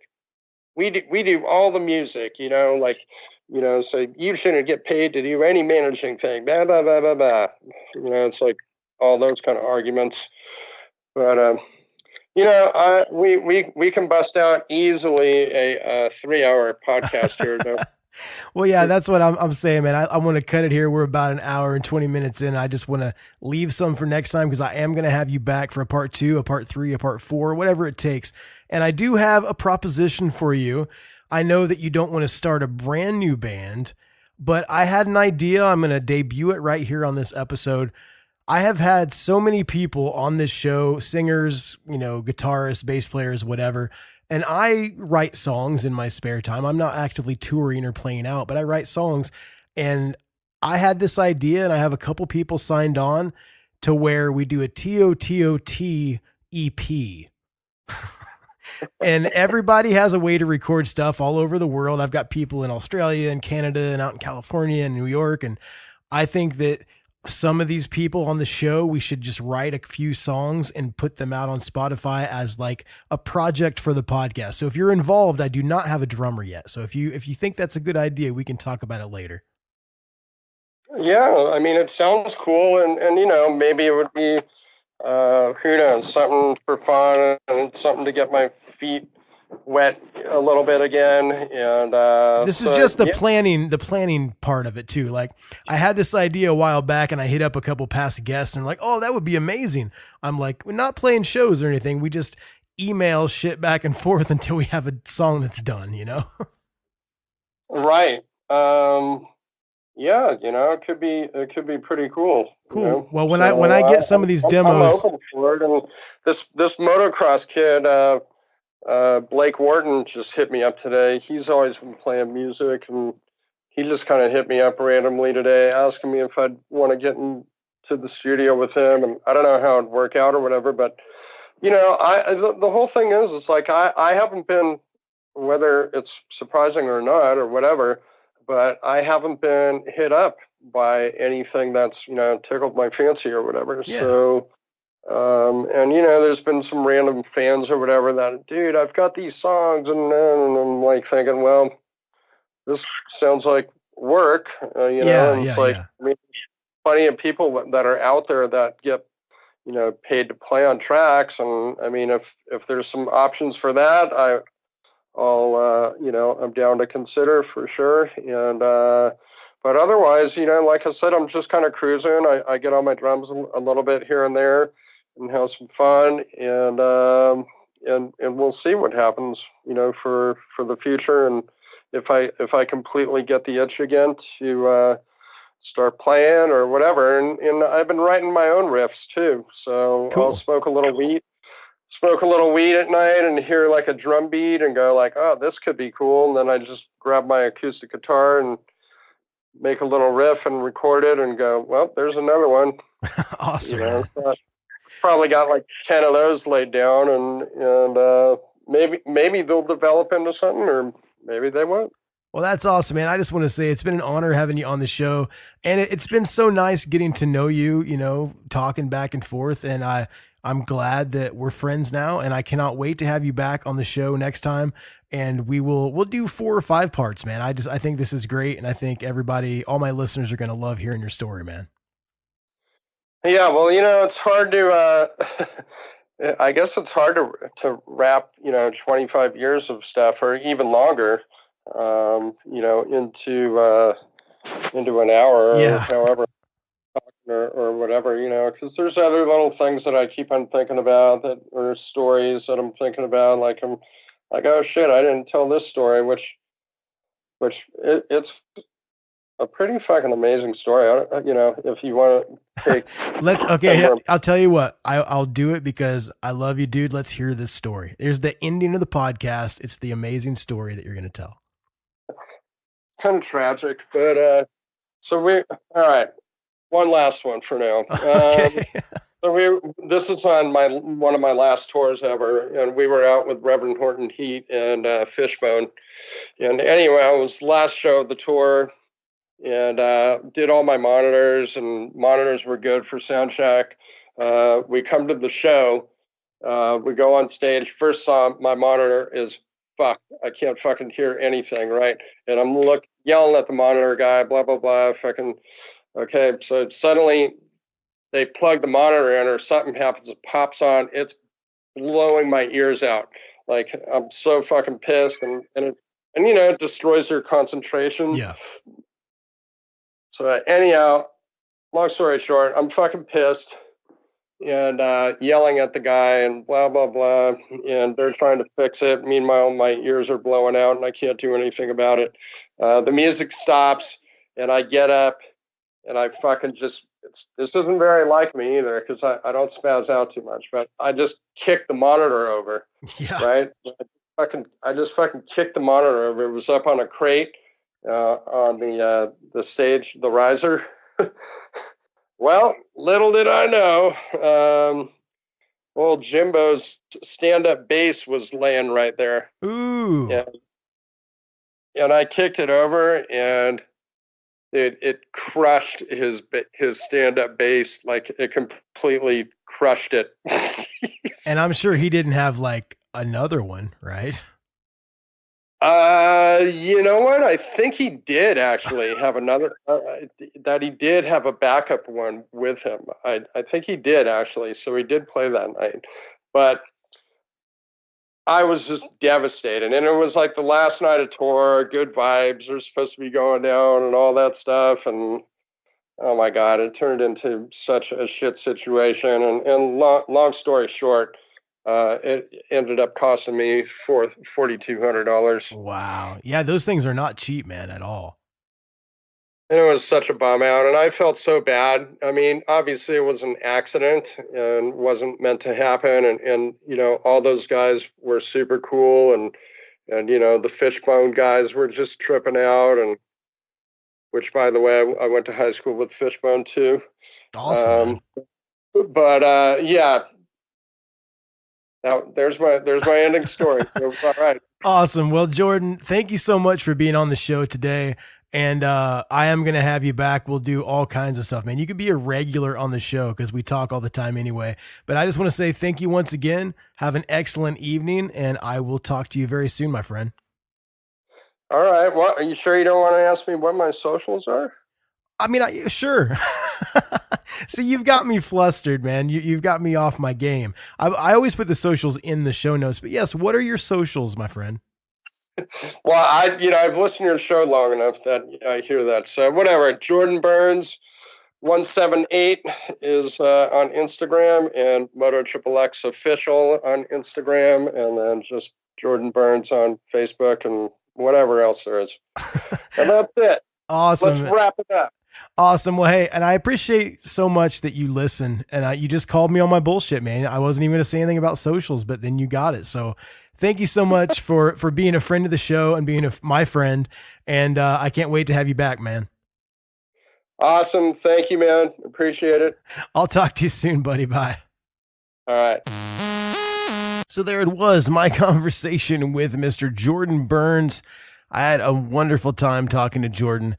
We do all the music. So you shouldn't get paid to do any managing thing. Blah blah blah blah blah. It's like all those kind of arguments. But we can bust out easily a 3-hour podcast here. No? Well, yeah, that's what I'm saying, man. I want to cut it here. We're about an hour and 20 minutes in. I just want to leave some for next time because I am going to have you back for a part 2, a part 3, a part 4, whatever it takes. And I do have a proposition for you. I know that you don't want to start a brand new band, but I had an idea. I'm going to debut it right here on this episode. I have had so many people on this show, singers, guitarists, bass players, whatever. And I write songs in my spare time. I'm not actively touring or playing out, but I write songs. And I had this idea, and I have a couple people signed on to where we do a TOTOT EP. And everybody has a way to record stuff all over the world. I've got people in Australia and Canada and out in California and New York. And I think that some of these people on the show, we should just write a few songs and put them out on Spotify as like a project for the podcast. So if you're involved, I do not have a drummer yet. So if you think that's a good idea, we can talk about it later. Yeah, I mean, it sounds cool, and maybe it would be who knows, something for fun and something to get my feet wet a little bit again. And this is just the planning part of it too. Like I had this idea a while back and I hit up a couple past guests and like, oh, that would be amazing. I'm like, we're not playing shows or anything. We just email shit back and forth until we have a song that's done, Right. Yeah, it could be pretty cool. Cool. Well, when I get some of these demos, I'm open for it. And this motocross kid, Blake Wharton, just hit me up today. He's always been playing music, and he just kind of hit me up randomly today, asking me if I'd want to get into the studio with him. And I don't know how it'd work out or whatever, but the whole thing is, it's like I haven't been, whether it's surprising or not or whatever, but I haven't been hit up by anything that's, tickled my fancy or whatever. Yeah. So, and there's been some random fans or whatever that, dude, I've got these songs, and I'm like thinking, well, this sounds like work, and it's like, I mean, plenty of people that are out there that get, paid to play on tracks. And I mean, if there's some options for that, I'm down to consider for sure. And, but otherwise, like I said, I'm just kind of cruising. I get on my drums a little bit here and there and have some fun, and we'll see what happens, for the future. And if I completely get the itch again to, start playing or whatever. And I've been writing my own riffs too. So cool. I'll smoke a little weed at night and hear like a drum beat and go like, oh, this could be cool. And then I just grab my acoustic guitar and make a little riff and record it and go, well, there's another one. Awesome. Probably got like 10 of those laid down, and maybe they'll develop into something, or maybe they won't. Well, that's awesome, man. I just want to say it's been an honor having you on the show, and it's been so nice getting to know you, talking back and forth. And I I'm glad that we're friends now, and I cannot wait to have you back on the show next time. And we'll do 4 or 5 parts, man. I think this is great. And I think all my listeners are going to love hearing your story, man. Yeah, well, it's hard to, I guess it's hard to wrap, 25 years of stuff or even longer, into an hour or however, or whatever, because there's other little things that I keep on thinking about or stories that I'm thinking about. Like I'm like, oh shit, I didn't tell this story, which it's a pretty fucking amazing story. If you want to take I'll tell you what, I'll do it because I love you, dude. Let's hear this story. There's the ending of the podcast. It's the amazing story that you're going to tell. Kind of tragic, but all right, one last one for now. Okay. This is on one of my last tours ever, and we were out with Reverend Horton Heat and Fishbone. And anyway, it was the last show of the tour, and did all my monitors, and monitors were good for sound check. We come to the show, we go on stage. First song, my monitor is fucked. I can't fucking hear anything, right? And I'm yelling at the monitor guy, blah, blah, blah, fucking, okay. So suddenly they plug the monitor in or something happens, it pops on, it's blowing my ears out. Like, I'm so fucking pissed, and it destroys your concentration. Yeah. So anyhow, long story short, I'm fucking pissed and yelling at the guy and blah, blah, blah. And they're trying to fix it. Meanwhile, my ears are blowing out and I can't do anything about it. The music stops and I get up and I fucking this isn't very like me either because I don't spaz out too much, but I just kicked the monitor over. Yeah. Right? I just fucking kicked the monitor over. It was up on a crate. On the stage, the riser. Well, little did I know, old Jimbo's stand-up bass was laying right there. Ooh. And I kicked it over, and it crushed his stand-up bass. Like, it completely crushed it. And I'm sure he didn't have like another one, right? You know what? I think he did actually have another, that he did have a backup one with him. I think he did actually. So he did play that night, but I was just devastated. And it was like the last night of tour, good vibes are supposed to be going down and all that stuff. And oh my God, it turned into such a shit situation. And long story short, it ended up costing me $4,200. Wow. Yeah, those things are not cheap, man, at all. And it was such a bum out, and I felt so bad. I mean, obviously it was an accident and wasn't meant to happen. And all those guys were super cool, and the Fishbone guys were just tripping out. And which, by the way, I went to high school with Fishbone too. Awesome. But yeah. Now, there's my ending story. So, all right. Awesome. Well, Jordan, thank you so much for being on the show today. And I am going to have you back. We'll do all kinds of stuff, man. You could be a regular on the show because we talk all the time anyway. But I just want to say thank you once again. Have an excellent evening, and I will talk to you very soon, my friend. All right. Well, are you sure you don't want to ask me what my socials are? I mean, sure. See, you've got me flustered, man. You've got me off my game. I always put the socials in the show notes, but yes, what are your socials, my friend? Well, I've listened to your show long enough that I hear that. So whatever. Jordan Burns 178 is on Instagram, and MotoXXX official on Instagram, and then just Jordan Burns on Facebook and whatever else there is. And that's it. Awesome. Let's wrap it up. Awesome. Well, hey, and I appreciate so much that you listen, and you just called me on my bullshit, man. I wasn't even going to say anything about socials, but then you got it. So thank you so much for being a friend of the show and being my friend. And I can't wait to have you back, man. Awesome. Thank you, man. Appreciate it. I'll talk to you soon, buddy. Bye. All right. So there it was, my conversation with Mr. Jordan Burns. I had a wonderful time talking to Jordan.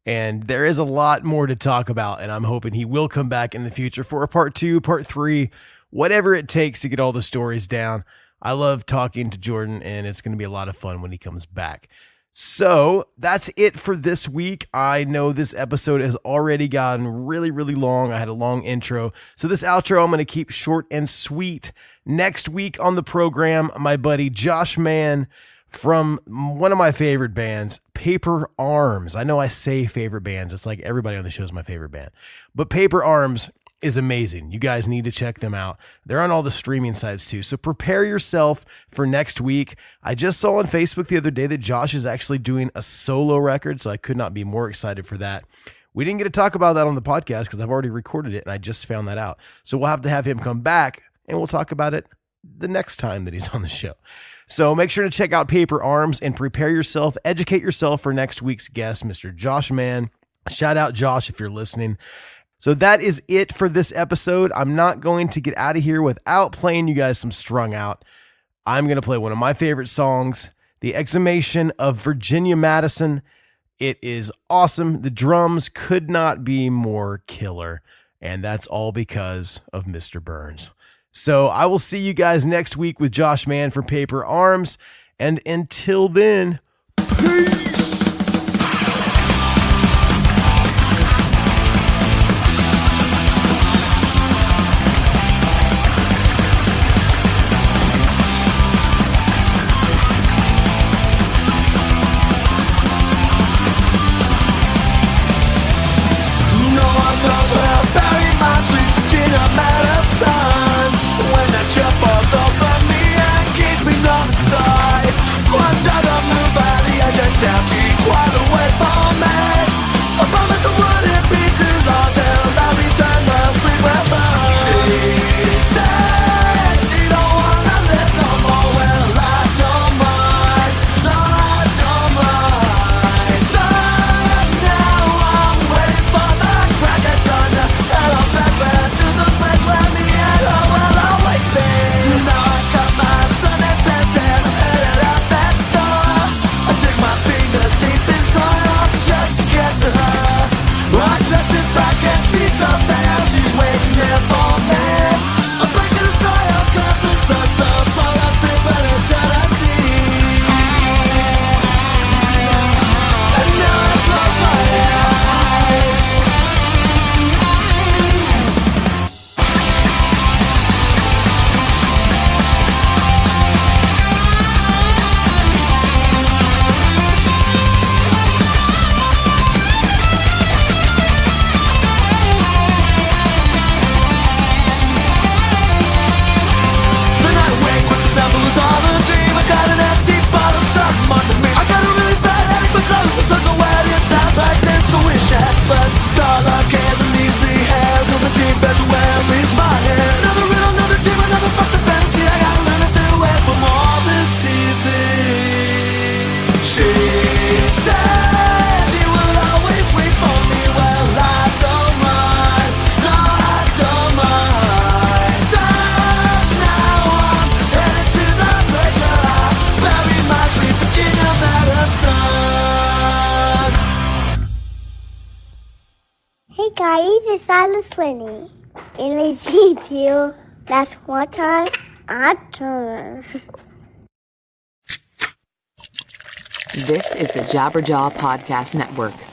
And there is a lot more to talk about, and I'm hoping he will come back in the future for a part 2, part 3, whatever it takes to get all the stories down. I love talking to Jordan, and it's going to be a lot of fun when he comes back. So that's it for this week. I know this episode has already gotten really, really long. I had a long intro. So this outro I'm going to keep short and sweet. Next week on the program, my buddy Josh Mann from one of my favorite bands, Paper Arms. I know I say favorite bands. It's like everybody on the show is my favorite band. But Paper Arms is amazing. You guys need to check them out. They're on all the streaming sites too. So prepare yourself for next week. I just saw on Facebook the other day that Josh is actually doing a solo record, so I could not be more excited for that. We didn't get to talk about that on the podcast because I've already recorded it and I just found that out. So we'll have to have him come back and we'll talk about it the next time that he's on the show. So make sure to check out Paper Arms and prepare yourself, educate yourself for next week's guest, Mr. Josh Mann. Shout out Josh if you're listening. So that is it for this episode. I'm not going to get out of here without playing you guys some Strung Out. I'm going to play one of my favorite songs, The Exhumation of Virginia Madison. It is awesome. The drums could not be more killer. And that's all because of Mr. Burns. So I will see you guys next week with Josh Mann from Paper Arms. And until then, peace. It's Alice Lenny. In my video, that's one time I turn. This is the Jabberjaw Podcast Network.